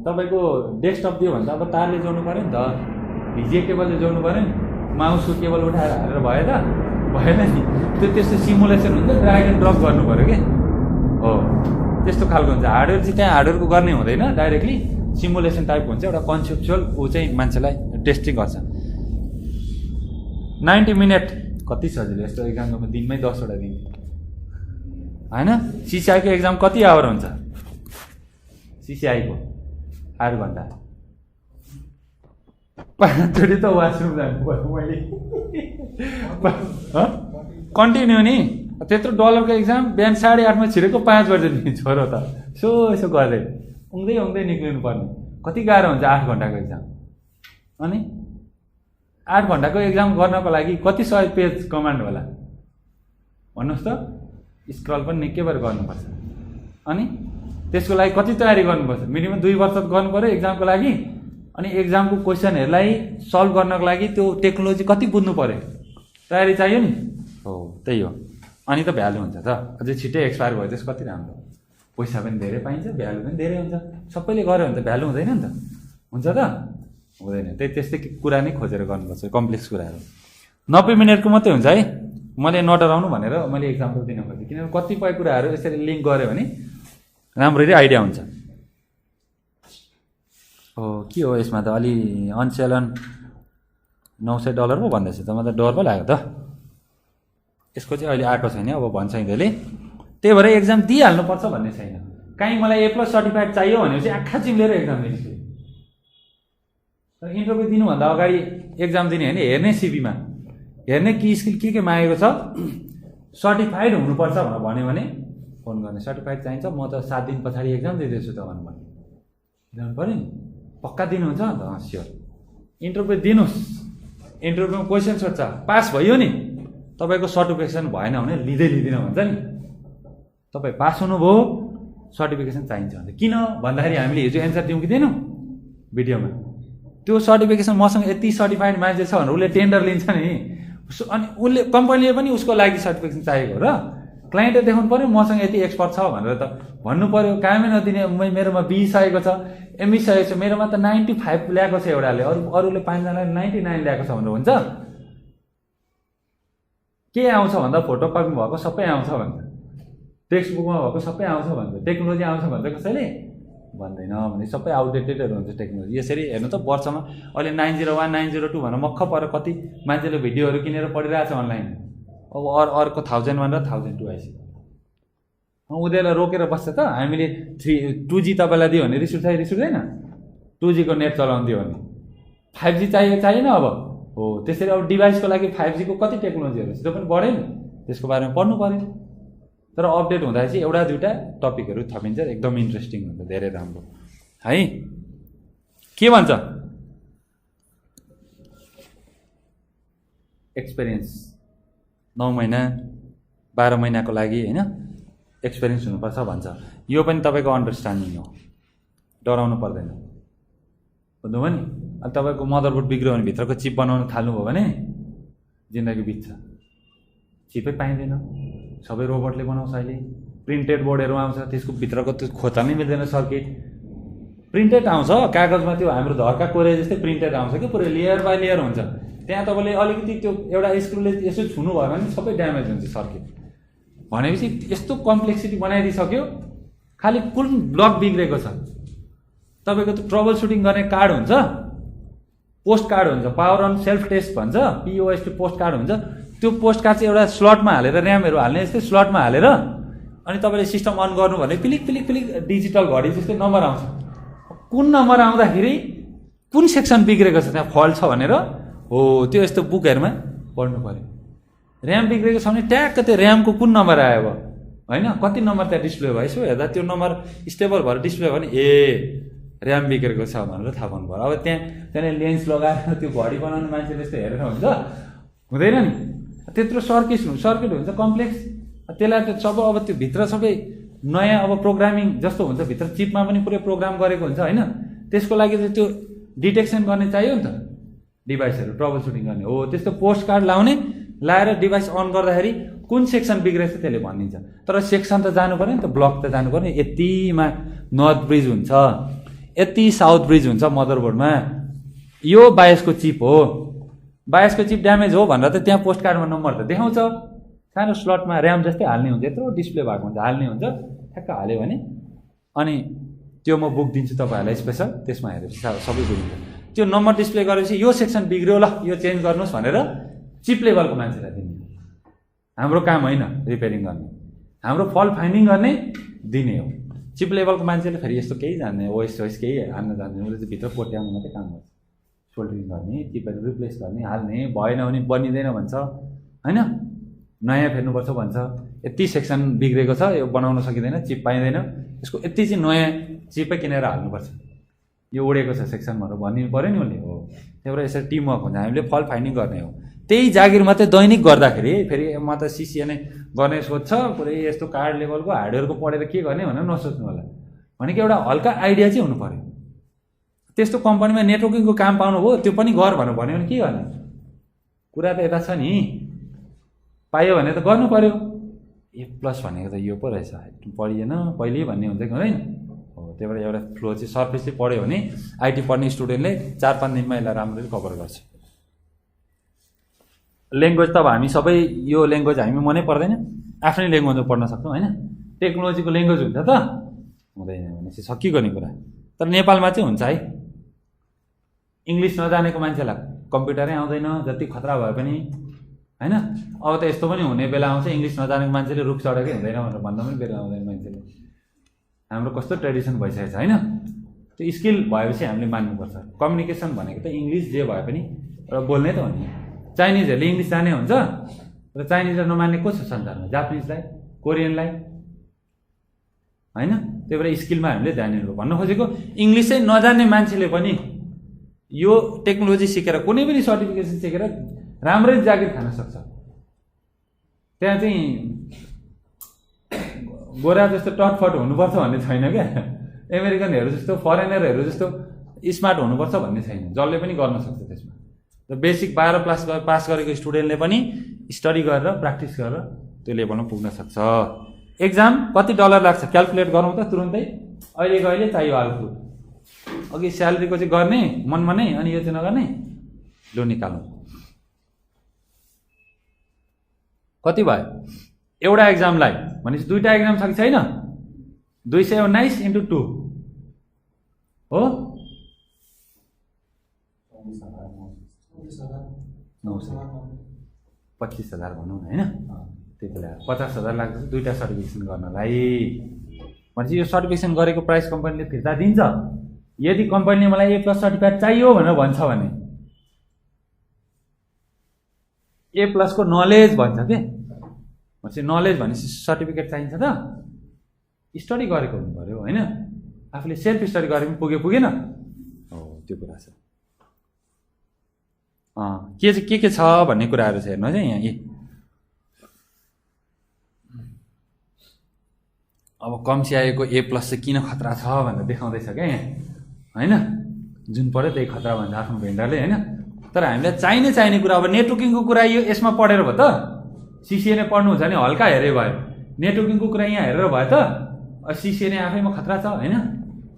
तपाईको डेस्कटप दियो भने त अब तारले जोड्नु पर्यो नि त भिजिए केबलले जोड्नु पर्यो नि माउसको केबल उठाएर हालेर भयो त भएन नि त्यस्तो सिमुलेसन हुन्छ ड्र्याग एन्ड ड्रप गर्नु पर्यो के हो त्यस्तो खालको हुन्छ हार्डवेयर चाहिँ त्यहाँ हार्डवेयरको गर्ने हुँदैन डाइरेक्टली सिमुलेसन टाइप हुन्छ एउटा कन्सेप्चुअल ऊ चाहिँ मान्छेलाई टेस्टिङ गर्छ 90 मिनेट कति सजिलो यस्तो एक्जाममा दिनमै 10 वटा दिन हैन सीसीआई को एक्जाम कति आवर हुन्छ सीसीआई को 8 घण्टा 5 चोटि त वासरुम जानु पर्यो मैले कन्टिन्यू नि त्यत्रो डलरको एक्जाम बिहान 8:30 मा छिरेको 5 बजे नि छोरो त यसो गर्दै उङ्दै निक्लिनु पर्ने कति गाह्रो हुन्छ 8 घण्टाको एक्जाम अनि 8 घण्टाको एक्जाम गर्नको लागि कति सय पेज कमान्ड होला भन्नुस् त स्क्रल पनि निकै बार गर्नुपर्छ अनि त्यसको लागि कति तयारी गर्नुपर्छ मिनिमम 2 वर्ष गर्नु पर्यो एक्जामको लागि अनि एक्जामको क्वेशनहरुलाई सल्भ गर्नको लागि त्यो टेक्नोलोजी कति बुझ्नु पर्यो तयारी चाहियो नि हो त्यही हो अनि त भ्यालु हुन्छ त अझै छिटै एक्सपायर भयो त्यस कति राम्रो पैसा पनि धेरै पाइन्छ भ्यालु पनि धेरै हुन्छ सबैले गर्यो भने त भ्यालु हुँदैन नि त हुन्छ त हुँदैन त्यस्तै कुरा नै खोजेर गर्नुपर्छ कम्प्लेक्स कुराहरू 90 मिनेटको मात्रै हुन्छ है मैले नडराउनु भनेर मैले एक्जाम्पल दिन खोजेँ किनभने कतिपय कुराहरू यसरी लिङ्क गर्यो भने राम्ररी आइडिया हुन्छ हो के हो यसमा त अलि अनसेलन $900 पो भन्दैछ त मलाई डर पो लाग्यो त यसको चाहिँ अहिले आएको छैन अब भन्छ यिनीहरूले त्यही भएर एक्जाम दिइहाल्नुपर्छ भन्ने छैन काहीँ मलाई A+ सर्टिफाइड चाहियो भनेपछि आँखा चिम्लेर एक्जाम दिन्छु इन्टरभ्यू दिनुभन्दा अगाडि एक्जाम दिने होइन हेर्ने सिभीमा हेर्ने कि स्किल के मागेको छ सर्टिफाइड हुनुपर्छ भनेर भन्यो भने हो फोन गर्ने सर्टिफाइड चाहिन्छ, म त 7 दिन पछाडि एक्जाम दिँदैछु त भन्नु पर्यो। दिनु पऱ्यो नि, पक्का दिनुहुन्छ अन्त? स्योर। इन्टरभ्यू दिनुहोस्, इन्टरभ्यूमा क्वेसन सोध्छ, पास भयो नि तपाईँको सर्टिफिकेसन भएन भने लिँदैन भन्छ नि। तपाईँ पास हुनुभयो, सर्टिफिकेसन चाहिन्छ भने किन भन्दाखेरि हामीले हिजो एन्सर दिउँ कि दिएनौँ भिडियोमा? त्यो सर्टिफिकेसन मसँग यति सर्टिफाइड मान्छे छ भनेर उसले टेन्डर लिन्छ नि, अनि उसले कम्पनीले पनि उसको लागि सर्टिफिकेसन चाहिएको र क्लाइन्टले देखाउनु पऱ्यो मसँग यति एक्सपर्ट छ भनेर त भन्नु पऱ्यो। कामै नदिने, मेरोमा बी सकेको छ, एमई सकेको छ, मेरोमा त 95 ल्याएको छ एउटाले, अरूले 5 जनाले 99 ल्याएको छ भनेर हुन्छ? के आउँछ भन्दा फोटो कपी भएको सबै आउँछ भन्छ, टेक्स्ट बुकमा भएको सबै आउँछ भन्छ, टेक्नोलोजी आउँछ भन्छ कसैले भन्दैन। भने सबै आउटडेटेडहरू हुन्छ टेक्नोलोजी। यसरी हेर्नु त वर्षमा अहिले 901 902 भनेर मक्ख पर कति मान्छेले भिडियोहरू किनेर पढिरहेछ अनलाइन। अब अर्को 1000 भनेर 1002 आइसक्यो। उनीहरूलाई रोकेर बस्छ त। हामीले 2G तपाईँलाई दियो भने रिस उठ्दैन? 2G को नेट चलाउनु दियो भने 5G चाहिएन अब हो। त्यसरी अब डिभाइसको लागि 5G को कति टेक्नोलोजीहरू छ त्यो पनि बढ्यो नि, त्यसको बारेमा पढ्नु पऱ्यो। तर अपडेट हुँदा चाहिँ एउटा दुईवटा टपिकहरू थपिन्छ, एकदम इन्ट्रेस्टिङ हुन्छ, धेरै राम्रो है। के भन्छ एक्सपिरियन्स 9 महिना 12 महिनाको लागि होइन एक्सपिरियन्स हुनुपर्छ भन्छ। यो पनि तपाईँको अन्डरस्ट्यान्डिङ हो, डराउनु पर्दैन। बुझ्नुभयो नि? अब तपाईँको मदरबोर्ड बिग्रियो भने भित्रको चिप बनाउन थाल्नुभयो भने जिन्दगी बित्छ। चिपै पाइँदैन, सबै रोबोटले बनाउँछ। अहिले प्रिन्टेड बोर्डहरू आउँछ, त्यसको भित्रको त्यो खोज्नै मिल्दैन सर्किट। प्रिन्टेड आउँछ कागजमा, त्यो हाम्रो धर्का कोरे जस्तै प्रिन्टेड आउँछ कि पुरै लेयर बाई लेयर हुन्छ। त्यहाँ तपाईँले अलिकति त्यो एउटा स्क्रुले यसो छुनु भयो भने सबै ड्यामेज हुन्छ सर्किट। भनेपछि यस्तो कम्प्लेक्सिटी बनाइदिइसक्यो। खालि कुन ब्लक बिग्रेको छ तपाईँको त्यो ट्रबल सुटिङ गर्ने कार्ड हुन्छ, पोस्ट कार्ड हुन्छ, पावर अन सेल्फ टेस्ट भन्छ, POST पोस्ट कार्ड हुन्छ। त्यो पोस्ट कार्ड चाहिँ एउटा स्लटमा हालेर ऱ्यामहरू हाल्ने जस्तै स्लटमा हालेर अनि तपाईँले सिस्टम अन गर्नु भने पिलिक पिलिक पिलिक डिजिटल घडी जस्तै नम्बर आउँछ। कुन नम्बर आउँदाखेरि कुन सेक्सन बिग्रेको छ त्यहाँ फल्ट छ भनेर हो त्यो यस्तो बुकहरूमा पढ्नु पऱ्यो। ऱ्याम बिग्रेको छ भने ट्याक्क त्यो ऱ्यामको कुन नम्बर आयो होइन, कति नम्बर त्यहाँ डिस्प्ले भयो यसो हेर्दा त्यो नम्बर स्टेबल भएर डिस्प्ले भयो भने ए ऱ्याम बिग्रेको छ भनेर थाहा पाउनु पऱ्यो। अब त्यहाँनिर लेन्स लगाएर त्यो घडी बनाउने मान्छेले यस्तो हेरेर हुन्छ हुँदैन नि। त्यत्रो सर्किट हुन्छ कम्प्लेक्स। त्यसलाई त्यो सब अब त्यो भित्र सबै नयाँ अब प्रोग्रामिङ जस्तो हुन्छ, भित्र चिपमा पनि पुरै प्रोग्राम गरेको हुन्छ होइन। त्यसको लागि चाहिँ त्यो डिटेक्सन गर्ने चाहियो नि त, डिभाइसहरू ट्रबल सुटिङ गर्ने हो। त्यस्तो पोस्ट कार्ड लाएर डिभाइस अन गर्दाखेरि कुन सेक्सन बिग्रेछ त्यसले भनिदिन्छ। तर सेक्सन त जानु पऱ्यो नि त, ब्लक त जानु पऱ्यो। यतिमा नर्थ ब्रिज हुन्छ, यति साउथ ब्रिज हुन्छ मदरबोर्डमा। यो बायसको चिप हो, बायसको चिप ड्यामेज हो भनेर त त्यहाँ पोस्ट कार्डमा नम्बर त देखाउँछ। सानो स्लटमा ऱ्याम जस्तै हाल्ने हुन्छ, यत्रो डिस्प्ले भएको हुन्छ, हाल्ने हुन्छ, ठ्याक्क हाल्यो भने अनि त्यो म बुक दिन्छु तपाईँहरूलाई स्पेसल। त्यसमा हेरेपछि सबै बुझिन्छ। त्यो नम्बर डिस्प्ले गरेपछि यो सेक्सन बिग्रियो ल यो चेन्ज गर्नुहोस् भनेर चिप लेभलको मान्छेलाई दिने। हाम्रो काम होइन रिपेयरिङ गर्ने, हाम्रो फल्ट फाइन्डिङ गर्ने दिने हो। चिप लेभलको मान्छेले फेरि यस्तो केही जान्ने, ओएस केही हाल्न जान्ने, उसले चाहिँ भित्र कोट्याउनु मात्रै काम गर्छ। सोल्डरिङ गर्ने, चिपहरू रिप्लेस गर्ने, हाल्ने, भएन भने बनिँदैन भन्छ होइन, नयाँ फेर्नुपर्छ भन्छ। यति सेक्सन बिग्रेको छ, यो बनाउन सकिँदैन, चिप पाइँदैन, यसको यति चाहिँ नयाँ चिपै किनेर हाल्नुपर्छ, यो उडेको छ सेक्सन भनेर भनिदिनु पऱ्यो नि उसले हो। त्यही भएर यसरी टिमवर्क हुन्छ, हामीले फल्ट फाइन्डिङ गर्ने हो। त्यही जागिर मात्रै दैनिक गर्दाखेरि फेरि म त CCNA गर्ने सोध्छ, पुरै यस्तो कार्ड लेभलको हार्डवेयरको पढेर के गर्ने भनेर नसोच्नु होला। भनेको एउटा हल्का आइडिया चाहिँ हुनु पऱ्यो। त्यस्तो कम्पनीमा नेटवर्किङको काम पाउनुभयो, त्यो पनि गर भनेर भन्यो भने के गर्ने? कुरा त यता छ नि, पायो भने त गर्नु पऱ्यो। A+ भनेको त यो पो रहेछ, पढिएन पहिले भन्ने हुन्छ कि हुँदैन हो। त्यही भएर एउटा फ्लो चाहिँ सर्फेसली पढ्यो भने IT पढ्ने स्टुडेन्टले 4-5 दिनमा यसलाई राम्ररी कभर गर्छ। ल्याङ्ग्वेज त अब हामी सबै यो ल्याङ्ग्वेज हामी मनै पर्दैन, आफ्नै ल्याङ्ग्वेजमा पढ्न सक्छौँ होइन। टेक्नोलोजीको ल्याङ्ग्वेज हुन्छ त हुँदैन भनेपछि सकियो गर्ने कुरा। तर नेपालमा चाहिँ हुन्छ है, इङ्ग्लिस नजानेको मान्छेलाई कम्प्युटरै आउँदैन जति खतरा भए पनि होइन। अब त यस्तो पनि हुने बेला आउँछ इङ्ग्लिस नजानेको मान्छेले रुख चढेकै हुँदैन भनेर भन्दा पनि बेला आउँदैन मान्छेले। हाम्रो कस्तो ट्रेडिसन भइसकेको छ होइन। त्यो स्किल भएपछि हामीले मान्नुपर्छ। कम्युनिकेसन भनेको त इङ्ग्लिस जे भए पनि एउटा बोल्नै त हो नि। चाइनिजहरूले इङ्ग्लिस जाने हुन्छ र चाइनिजलाई नमान्ने को छ संसारमा? जापानिजलाई, कोरियनलाई होइन। त्यही भएर स्किलमा हामीले ध्यान दिनु। भन्नु खोजेको इङ्ग्लिसै नजान्ने मान्छेले पनि यो टेक्नोलोजी सिकेर कुनै पनि सर्टिफिकेसन सिकेर राम्रै जागिर खान सक्छ। त्यहाँ चाहिँ गोरा जस्तो टटफट हुनुपर्छ भन्ने छैन क्या, अमेरिकनहरू जस्तो फरेनरहरू जस्तो स्मार्ट हुनुपर्छ भन्ने छैन, जसले पनि गर्न सक्छ त्यसमा। र बेसिक 12 क्लास पास गरेको स्टुडेन्टले पनि स्टडी गरेर प्र्याक्टिस गरेर त्यो लेभलमा पुग्न सक्छ। एक्जाम कति डलर लाग्छ क्यालकुलेट गरौँ त तुरुन्तै, अहिले चाहियो आउटपुट। अघि स्यालेरीको चाहिँ गर्ने मनमा नै, अनि यो चाहिँ नगर्ने, लो निकाल्नु। कति भयो एउटा एक्जामलाई भनेपछि दुईवटा एक्जाम छ कि छैन? 219 × 2 हो 25,000 भनौँ न होइन। त्यति बेला 50,000 लाग्छ दुईवटा सर्टिफिकेसन गर्नलाई। भनेपछि यो सर्टिफिकेसन गरेको प्राइस कम्पनीले फिर्ता दिन्छ। यदि कम्पनीले मलाई A+ सर्टिफिकेट चाहियो भनेर भन्छ भने A+ को नलेज भन्छ के। भनेपछि नलेज भनेपछि सर्टिफिकेट चाहिन्छ त, स्टडी गरेको हुनु पर्यो होइन। आफूले सेल्फ स्टडी गरे पनि पुगेन हो, त्यो कुरा छ। के छ भन्ने कुराहरू छ हेर्नुहोस् है यहाँ। अब कम CIE को A+ चाहिँ किन खतरा छ भनेर देखाउँदैछ क्या यहाँ होइन। जुन पऱ्यो त्यही खतरा भन्छ आफ्नो भेन्डरले होइन। तर हामीलाई चाहिने कुरा अब नेटवर्किङको कुरा यो यसमा पढेर भयो त। CCNA पढ्नुहुन्छ भने हल्का हेरे भयो, नेटवर्किङको कुरा यहाँ हेरेर भयो त। CCNA आफैमा खतरा छ होइन,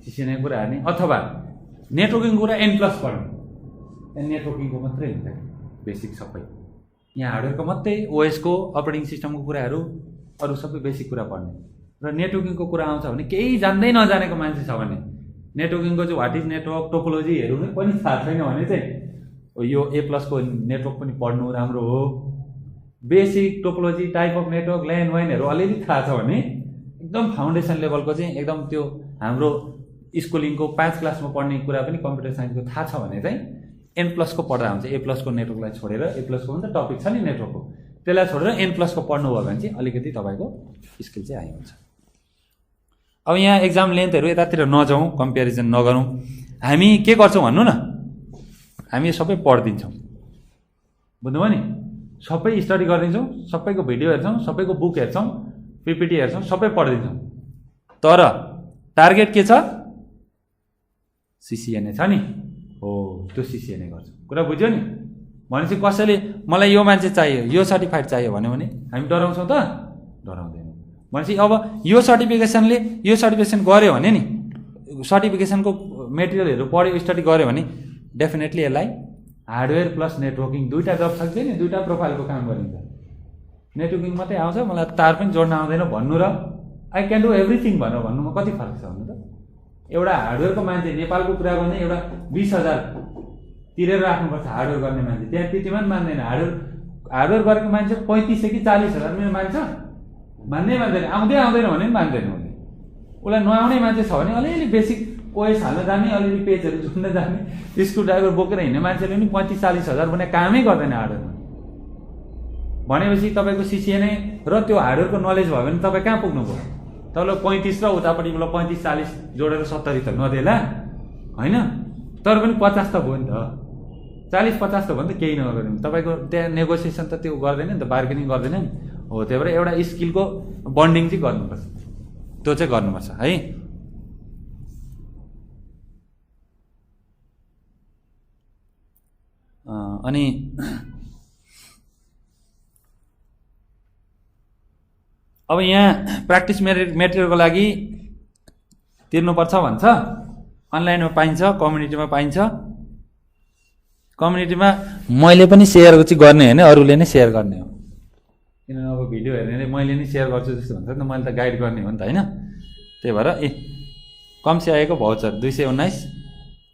CCNA कुरा हेर्ने, अथवा नेटवर्किङको कुरा N+ पढ्ने। नेटवर्किङको मात्रै हुन्छ बेसिक सबै, यहाँ हार्डवेयरको मात्रै, OS को अपरेटिङ सिस्टमको कुराहरू, अरू सबै बेसिक कुरा पढ्ने। र नेटवर्किङको कुरा आउँछ भने केही जान्दै नजानेको मान्छे छ भने नेटवर्किङको चाहिँ व्हाट इज नेटवर्क टोपोलोजीहरू पनि थाहा छैन भने चाहिँ यो A+ को नेटवर्क पनि पढ्नु राम्रो हो। Basic topology, type of network, LAN वाइनहरू अलिअलि थाहा छ भने एकदम फाउन्डेसन लेभलको चाहिँ एकदम त्यो हाम्रो स्कुलिङको 5 क्लासमा पढ्ने कुरा पनि कम्प्युटर साइन्सको थाहा छ भने चाहिँ N+ को पढ्दा हुन्छ। A+ को नेटवर्कलाई छोडेर, A+ को पनि त टपिक छ नि नेटवर्कको, त्यसलाई छोडेर N+ को पढ्नुभयो भने चाहिँ अलिकति तपाईँको स्किल चाहिँ आइन्छ। अब यहाँ एक्जाम लेन्थहरू यतातिर नजाउँ, कम्पेरिजन नगरौँ। हामी के गर्छौँ भन्नु न, हामी सबै पढिदिन्छौँ, बुझ्नुभयो नि। सबै स्टडी गरिदिन्छौँ, सबैको भिडियो हेर्छौँ, सबैको बुक हेर्छौँ, PPT हेर्छौँ, सबै पढिदिन्छौँ। तर टार्गेट के छ? CCNA छ नि हो, त्यो CCNA गर्छ। कुरा बुझ्यो नि। भनेपछि कसैले मलाई यो मान्छे चाहियो, यो सर्टिफाइड चाहियो भन्यो भने हामी डराउँछौँ त? डराउँदैनौँ। भनेपछि अब यो सर्टिफिकेसन गऱ्यो भने नि, सर्टिफिकेसनको मेटेरियलहरू पढ्यो, स्टडी गऱ्यो भने डेफिनेटली यसलाई हार्डवेयर प्लस नेटवर्किङ दुईवटा जब सक्छ नि, दुईवटा प्रोफाइलको काम गरिन्छ। नेटवर्किङ मात्रै आउँछ, मलाई तार पनि जोड्न आउँदैन भन्नु र आई क्यान डु एभ्रिथिङ भनेर भन्नुमा कति फरक छ भन्नु त। एउटा हार्डवेयरको मान्छे, नेपालको कुरा गर्ने, एउटा 20,000 तिरेर राख्नुपर्छ हार्डवेयर गर्ने मान्छे, त्यहाँ त्यतिमा पनि मान्दैन। हार्डवेयर गरेको मान्छे 35,000 कि 40,000 मेरो मान्छ, मान्दै मान्दैन। आउँदैन भने पनि मान्दैन उसले। उसलाई नआउने मान्छे छ भने अलिअलि बेसिक OS हाल्न जाने, अलिअलि पेजहरू जोड्न जाने, स्क्रू ड्राइभर बोकेर हिँड्ने मान्छेले पनि 35-40,000 भने कामै गर्दैन हार्डवेयरमा। भनेपछि तपाईँको CCNA र त्यो हार्डवेयरको नलेज भयो भने तपाईँ कहाँ पुग्नुभयो? तपाईँलाई 35 र उतापट्टिबाट 35-40 जोडेर 70 त नदेला होइन, तर पनि 50 त भयो नि त। 40-50 त भयो नि त, केही नगर्दैन। तपाईँको त्यहाँ नेगोसिएसन त त्यो गर्दैन नि त, बार्गेनिङ गर्दैन नि हो। त्यही भएर एउटा स्किलको बन्डिङ चाहिँ गर्नुपर्छ, त्यो चाहिँ गर्नुपर्छ है। अनि अब यहाँ प्र्याक्टिस मेटेरियलको लागि तिर्नुपर्छ भन्छ। अनलाइनमा पाइन्छ, कम्युनिटीमा पाइन्छ। कम्युनिटीमा मैले पनि सेयर चाहिँ गर्ने होइन, अरूले नै सेयर गर्ने हो। किनभने अब भिडियो हेर्नेले मैले नै सेयर गर्छु जस्तो भन्छ नि त, मैले त गाइड गर्ने हो नि त होइन। त्यही भएर कम CIE को भाउचर 219,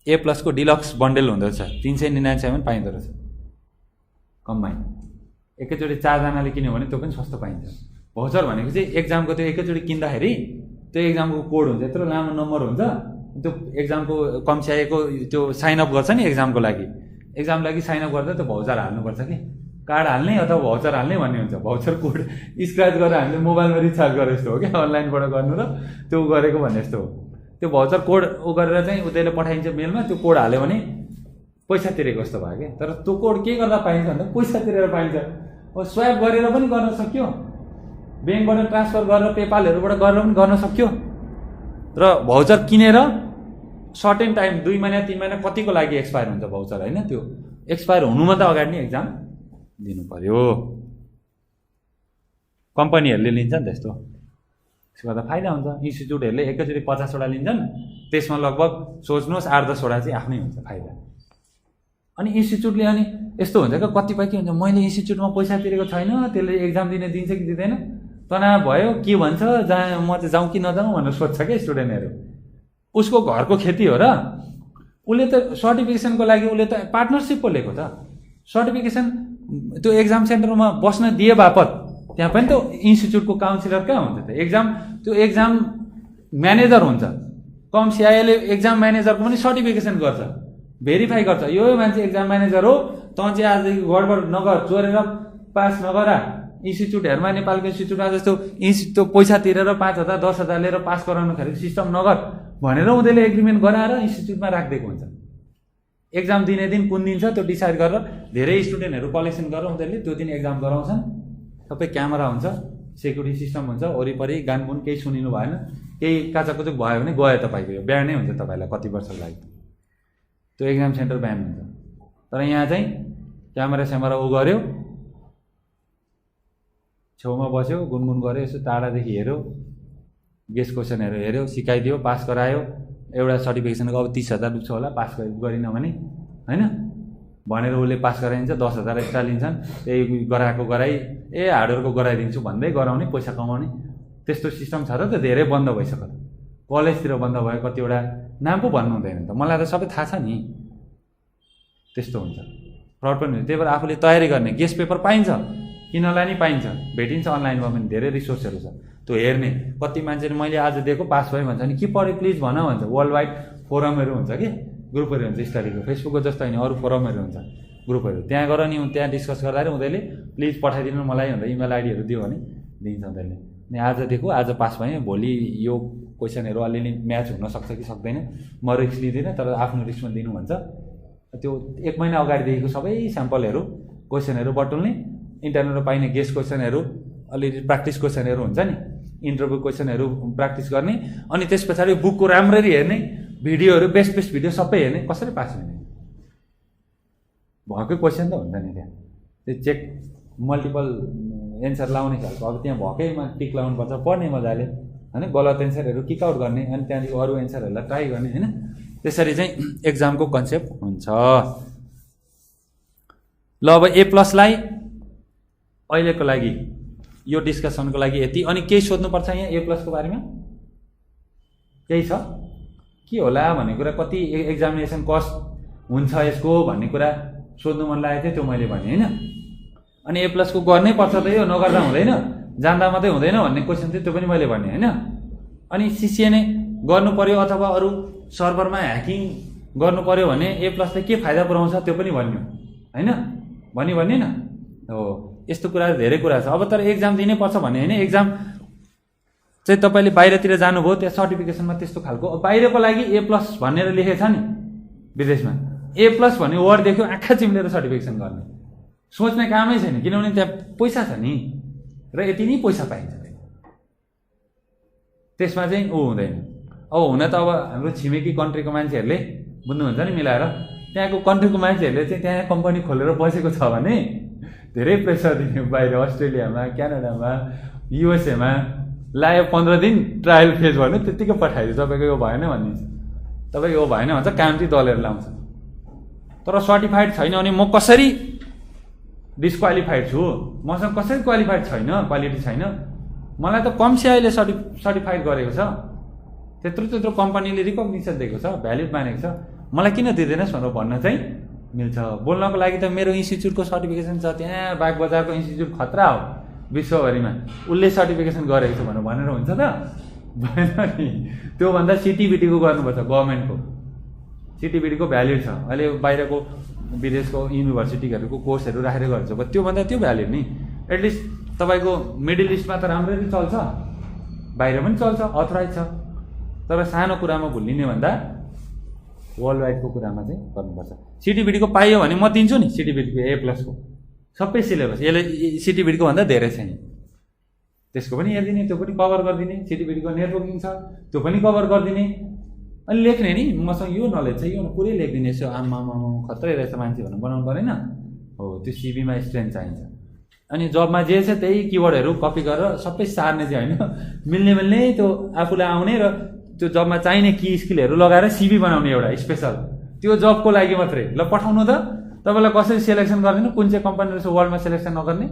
A+ को डिलक्स बन्डल हुँदो रहेछ 399 पाइँदो रहेछ कम्बाइन। एकैचोटि 4जनाले किन्यो भने त्यो पनि सस्तो पाइन्छ। भाउचर भनेको चाहिँ एक्जामको त्यो एकैचोटि किन्दाखेरि त्यो एक्जामको कोड हुन्छ, यत्रो लामो नम्बर हुन्छ। त्यो एक्जामको कम CIE को त्यो साइनअप गर्छ नि एक्जामको लागि साइनअप गर्दा त्यो भाउचर हाल्नुपर्छ कि। कार्ड हाल्ने अथवा भाउचर हाल्ने भन्ने हुन्छ। भाउचर कोड स्क्रैच गरेर हामीले मोबाइलमा रिचार्ज गरे जस्तो हो क्या, अनलाइनबाट गर्नु र त्यो गरेको भन्ने जस्तो हो। त्यो भाउचर कोड उ गरेर चाहिँ उसले पठाइन्छ मेलमा, त्यो कोड हाल्यो भने पैसा तिरेको जस्तो भयो क्या। तर त्यो कोड के गर्दा पाइन्छ भन्दा पैसा तिरेर पाइन्छ। अब स्वाइप गरेर पनि गर्न सक्यो, ब्याङ्कबाट ट्रान्सफर गरेर पेपालहरूबाट गरेर पनि गर्न सक्यो। र भाउचर किनेर सर्टेन टाइम 2 महिना 3 महिना कतिको लागि एक्सपायर हुन्छ भाउचर होइन, त्यो एक्सपायर हुनुभन्दा अगाडि नै एक्जाम दिनु पर्यो। कम्पनीहरूले लिन्छ नि त्यस्तो, त्यसको गर्दा फाइदा हुन्छ। इन्स्टिच्युटहरूले एकैचोटि 50 वटा लिन्छन्, त्यसमा लगभग सोच्नुहोस् 8-10 वटा चाहिँ आफ्नै हुन्छ फाइदा। अनि इन्स्टिच्युटले अनि यस्तो हुन्छ क्या, कतिपय के हुन्छ, मैले इन्स्टिच्युटमा पैसा तिरेको छैन, त्यसले एक्जाम दिने दिन्छ कि दिँदैन, तनाव भयो के भन्छ, जहाँ म चाहिँ जाउँ कि नजाउँ भनेर सोध्छ क्या स्टुडेन्टहरू। उसको घरको खेती हो र उसले त सर्टिफिकेसनको लागि उसले त पार्टनरसिप पो लिएको त। सर्टिफिकेसन त्यो एक्जाम सेन्टरमा बस्न दिए बापत त्यहाँ पनि त इन्स्टिच्युटको काउन्सिलर कहाँ हुन्छ त, त्यो एक्जाम म्यानेजर हुन्छ। कमसिआईले एक्जाम म्यानेजरको पनि सर्टिफिकेसन गर्छ, भेरिफाई गर्छ, यो मान्छे एक्जाम म्यानेजर हो, तँ चाहिँ आजदेखि गडबड नगर, चोरेर पास नगर। इन्स्टिच्युटहरूमा नेपालको इन्स्टिच्युटमा जस्तो त्यो पैसा तिरेर 5,000 10,000 लिएर पास गराउनु सिस्टम नगर भनेर उनीहरूले एग्रिमेन्ट गराएर इन्स्टिच्युटमा राखिदिएको हुन्छ। एक्जाम दिने दिन कुन दिन छ त्यो डिसाइड गरेर धेरै स्टुडेन्टहरू कलेक्सन गरेर उनीहरूले त्यो दिन एक्जाम गराउँछन्। सबै क्यामेरा हुन्छ, सेक्युरिटी सिस्टम हुन्छ, वरिपरि गानगुन केही सुनिनु भएन, केही काचाकुचुक भयो भने गयो तपाईँको, यो बिहानै हुन्छ तपाईँलाई कति वर्षको लागि, त्यो एक्जाम सेन्टर बिहान हुन्छ। तर यहाँ चाहिँ क्यामेरा स्यामेरा ऊ गऱ्यो, छेउमा बस्यो, गुनगुन गऱ्यो, यसो टाढादेखि हेऱ्यो, गेस्ट क्वेसनहरू हेऱ्यो, सिकाइदियो, पास गरायो, एउटा सर्टिफिकेसनको अब 30,000 दुख्छ होला पास गरिन भने होइन भनेर उसले पास गराइदिन्छ, 10,000 एक्स्ट्रा लिन्छन्, त्यही गराएको गराइ हार्डवेयरको गराइदिन्छु भन्दै गराउने, पैसा कमाउने, त्यस्तो सिस्टम छ र त धेरै बन्द भइसक्यो। कलेजतिर बन्द भयो, कतिवटा नाम पो भन्नु हुँदैन त, मलाई त सबै थाहा छ नि। त्यस्तो हुन्छ, फ्रड पनि हुन्छ। त्यही भएर आफूले तयारी गर्ने, गेस्ट पेपर पाइन्छ, किनलाई नि पाइन्छ, भेटिन्छ अनलाइनमा पनि, धेरै रिसोर्सहरू छ त्यो हेर्ने। कति मान्छेले मैले आज दिएको पास भयो भन्छ नि, के पढ्यो प्लिज भन भन्छ। वर्ल्ड वाइड फोरमहरू हुन्छ कि ग्रुपहरू हुन्छ स्टडीको, फेसबुकको जस्तो होइन, अरू फोरमहरू हुन्छ ग्रुपहरू, त्यहाँ गर नि, त्यहाँ डिस्कस गर्दाखेरि उनीहरूले प्लिज पठाइदिनु मलाई भनेर इमेल आइडीहरू दियो भने दिन्छ उनीहरूले। अनि आज दिएको आज पास भएँ, भोलि यो क्वेसनहरू अलिअलि म्याच हुनसक्छ कि सक्दैन, म रिस्क लिँदिनँ तर आफ्नो रिस्कमा दिनु भन्छ। त्यो 1 महिना अगाडिदेखिको सबै स्याम्पलहरू क्वेसनहरू बटुल्ने, इन्टरनेटमा पाइने गेस्ट क्वेसनहरू, अलिअलि प्र्याक्टिस क्वेसनहरू हुन्छ नि, इन्टरभ्यू क्वेसनहरू प्र्याक्टिस गर्ने, अनि त्यस पछाडि बुकको राम्ररी हेर्ने, भिडियोहरू बेस्ट बेस्ट भिडियो सबै हेर्ने, कसरी पास हुने भएकै क्वेसन त हुन्छ नि त्यहाँ। त्यो चेक मल्टिपल एन्सर लाउने खालको, अब त्यहाँ भएकैमा टिक लाउनुपर्छ, पढ्ने मजाले होइन, गलत एन्सरहरू किक आउट गर्ने, अनि त्यहाँदेखि अरू एन्सरहरूलाई ट्राई गर्ने होइन। त्यसरी चाहिँ एक्जामको कन्सेप्ट हुन्छ। ल अब A+लाई अहिलेको लागि यो डिस्कसनको लागि यति। अनि केही सोध्नुपर्छ यहाँ A+को बारेमा केही छ के होला भन्ने कुरा, कति एक्जामिनेसन कस्ट हुन्छ यसको भन्ने कुरा सोध्नु मन लागेको थियो, त्यो मैले भने होइन। अनि A+को गर्नै पर्छ त, यो नगर्दा हुँदैन, जान्दा मात्रै हुँदैन भन्ने क्वेसन थियो, त्यो पनि मैले भने होइन। अनि CCNA गर्नु पर्यो अथवा अरू सर्भरमा ह्याकिङ गर्नु पर्यो भने A+ले के फाइदा पुऱ्याउँछ त्यो पनि भन्यो होइन, भनिएन हो। यस्तो कुराहरू धेरै कुरा छ। अब तर एक्जाम दिनै पर्छ भन्ने होइन, एक्जाम चाहिँ तपाईँले बाहिरतिर जानुभयो, त्यहाँ सर्टिफिकेसनमा त्यस्तो खालको बाहिरको लागि A+ भनेर लेखेको छ नि विदेशमा, A+ भन्ने वर्ड देख्यो आँखा चिम्लेर सर्टिफिकेसन गर्ने, सोच्ने कामै छैन, किनभने त्यहाँ पैसा छ नि र यति नै पैसा पाइन्छ, त्यसमा चाहिँ ऊ हुँदैन। अब हुन त अब हाम्रो छिमेकी कन्ट्रीको मान्छेहरूले बुझ्नुहुन्छ नि मिलाएर, त्यहाँको कन्ट्रीको मान्छेहरूले चाहिँ त्यहाँ कम्पनी खोलेर बसेको छ भने धेरै प्रेसर दिने, बाहिर अस्ट्रेलियामा, क्यानाडामा, USA मा लायो 15 दिन ट्रायल फेज भन्नु, त्यत्तिकै पठाइदियो, तपाईँको यो भएन भनिदिन्छ, तपाईँको यो भएन भन्छ, काम चाहिँ दलेर लाउँछ। तर सर्टिफाइड छैन भने म कसरी डिस्क्वालिफाइड छु, मसँग कसरी क्वालिफाइड छैन, क्वालिटी छैन, मलाई त कमसिआईले सर्टिफाइड गरेको छ, त्यत्रो कम्पनीले रिकग्निसन दिएको छ, भ्यालिड मानेको छ, मलाई किन दिँदैनस् भनेर भन्न चाहिँ मिल्छ। बोल्नको लागि त मेरो इन्स्टिच्युटको सर्टिफिकेसन छ, त्यहाँ बागबजारको इन्स्टिच्युट खतरा हो विश्वभरिमा, उसले सर्टिफिकेसन गरेको छ भनेर हुन्छ त भएन नि। त्योभन्दा CTBT को गर्नुपर्छ, गभर्मेन्टको CTBT को भ्यालिड छ। अहिले बाहिरको विदेशको युनिभर्सिटीहरूको कोर्सहरू राखेर गर्छ त्योभन्दा त्यो भ्याल्यु नि एटलिस्ट तपाईँको मिडल इस्टमा त राम्ररी चल्छ बाहिर पनि चल्छ अथराइज छ तर सानो कुरामा भुलिने भन्दा वर्ल्ड वाइडको कुरामा चाहिँ गर्नुपर्छ सिटिबिटीको पाइयो भने म दिन्छु नि सिटिबिटीको A+को सबै सिलेबस यसले सिटिबिटीको भन्दा धेरै छैन त्यसको पनि हेरिदिने त्यो पनि कभर गरिदिने सिटिबिटीको नेटवर्किङ छ त्यो पनि कभर गरिदिने अनि लेख्ने नि मसँग यो नलेज छ यो पुरै लेखिदिने यसो आमा खत्रै रहेछ मान्छे भनेर बनाउनु परेन हो त्यो सिभीमा स्ट्रेन्थ चाहिन्छ अनि जबमा जे छ त्यही किवर्डहरू कपी गरेर सबै सार्ने चाहिँ होइन मिल्ने त्यो आफूलाई आउने र त्यो जबमा चाहिने की स्किलहरू लगाएर सिभी बनाउने एउटा स्पेसल त्यो जबको लागि मात्रै ल पठाउनु त तपाईँलाई कसरी सेलेक्सन गरिदिनु कुन चाहिँ कम्पनी रहेछ वर्ल्डमा सेलेक्सन नगर्ने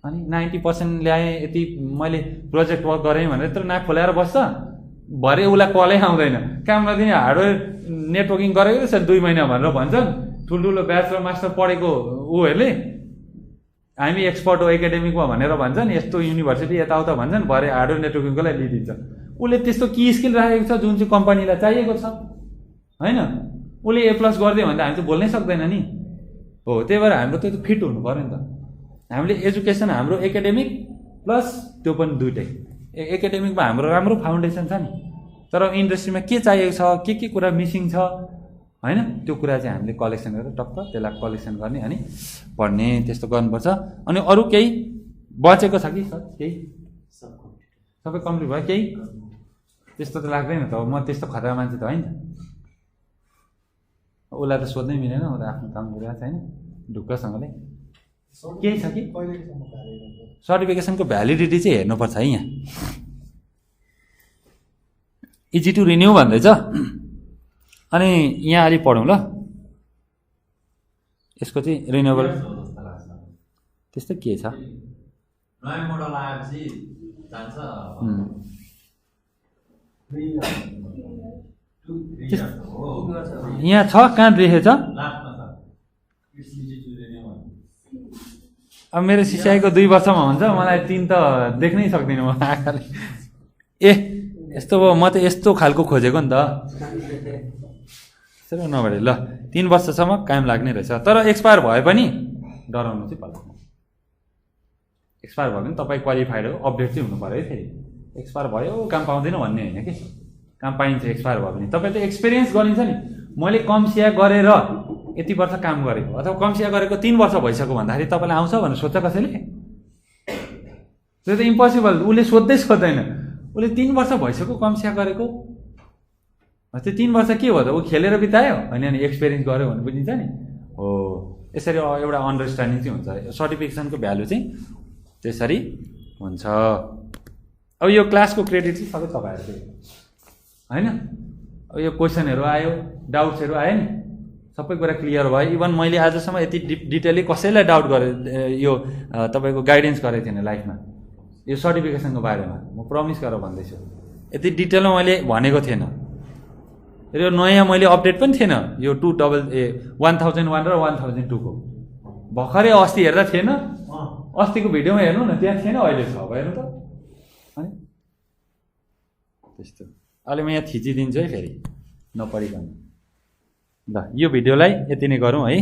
अनि 90% ल्याएँ यति मैले प्रोजेक्ट वर्क गरेँ भनेर यत्रो नाक खोलाएर बस्छ भरे उसलाई कलै आउँदैन काम नदिने हार्डवेयर नेटवर्किङ गरेको रहेछ 2 महिना भनेर भन्छन् ठुल्ठुलो ब्याचलर मास्टर पढेको ऊहरूले हामी एक्सपर्ट हो एकाडेमिकमा भनेर भन्छन् यस्तो युनिभर्सिटी यताउता भन्छन् भरे हार्डवेयर नेटवर्किङको लागि लिइदिन्छ उसले त्यस्तो की स्किल राखेको छ जुन चाहिँ कम्पनीलाई चाहिएको छ होइन उसले A+ गरिदियो भने त हामी त बोल्नै सक्दैन नि हो त्यही भएर हाम्रो त्यो फिट हुनु पऱ्यो नि त हामीले एजुकेसन हाम्रो एकाडेमिक प्लस त्यो पनि दुइटै एकाडेमिकमा हाम्रो राम्रो फाउन्डेसन छ नि तर इन्डस्ट्रीमा के चाहिएको छ के कुरा मिसिङ छ होइन त्यो कुरा चाहिँ हामीले कलेक्सन गरेर टक्क त्यसलाई कलेक्सन गर्ने अनि पढ्ने त्यस्तो गर्नुपर्छ अनि अरू केही बचेको छ कि सर केही सबै कम्प्लिट भयो केही त्यस्तो त लाग्दैन त म त्यस्तो खतरा मान्छे त होइन उसलाई त सोध्नै मिलेन उसले आफ्नो काम गरिरहेको छैन ढुक्कसँगले केही छ कि सर्टिफिकेसनको भ्यालिडिटी चाहिँ हेर्नुपर्छ है यहाँ इजी टु रिन्यू भन्दैछ अनि यहाँ अलि पढौँ ल यसको चाहिँ रिन्युएबल त्यस्तो के छ नयाँ मोडल आएपछि जान्छ यहाँ छ कहाँ देखेछ अब मेरो सिसाईको 2 वर्षमा हुन्छ मलाई 3 त देख्नै सक्दिनँ म आँखाले यस्तो भयो म त यस्तो खालको खोजेको नि त त्यसो नभए ल 3 वर्षसम्म कायम लाग्ने रहेछ तर एक्सपायर भए पनि डराउनु चाहिँ पर्दैन एक्सपायर भयो भने तपाईँ क्वालिफाइड हो अपडेट चाहिँ हुनु पऱ्यो है फेरि एक्सपायर भयो काम पाउँदैन भन्ने होइन कि काम पाइन्छ एक्सपायर भयो भने तपाईँ त एक्सपिरियन्स गरिन्छ नि मैले कम्सिया गरेर यति वर्ष काम गरेको अथवा कम्सिया गरेको 3 वर्ष भइसक्यो भन्दाखेरि तपाईँलाई आउँछ भनेर सोध्छ कसैले त्यो त इम्पोसिबल उसले सोध्दैन उसले 3 वर्ष भइसक्यो कम्सिया गरेको त्यो 3 वर्ष के भयो त ऊ खेलेर बितायो अनि एक्सपिरियन्स गर्यो भने बुझिन्छ नि हो यसरी एउटा अन्डरस्ट्यान्डिङ चाहिँ हुन्छ सर्टिफिकेसनको भ्यालु चाहिँ त्यसरी हुन्छ अब यो क्लासको क्रेडिट चाहिँ सबै तपाईँहरूको होइन अब यो क्वेसनहरू आयो डाउट्सहरू आयो नि सबै कुरा क्लियर भयो इभन मैले आजसम्म यति डिटेलली कसैलाई डाउट गरेँ यो तपाईँको गाइडेन्स गरेको थिएन लाइफमा यो सर्टिफिकेसनको बारेमा म प्रमिस गरेर भन्दैछु यति डिटेलमा मैले भनेको थिएन र नयाँ मैले अपडेट पनि थिएन यो 1001 र 1002 को भर्खरै अस्ति हेर्दा थिएन अस्तिको भिडियोमा हेर्नु न त्यहाँ थिएन अहिले छ हेर्नु त है त्यस्तो अहिले म यहाँ थिचिदिन्छु है फेरि नपढिकन ल यो भिडियोलाई यति नै गरौँ है।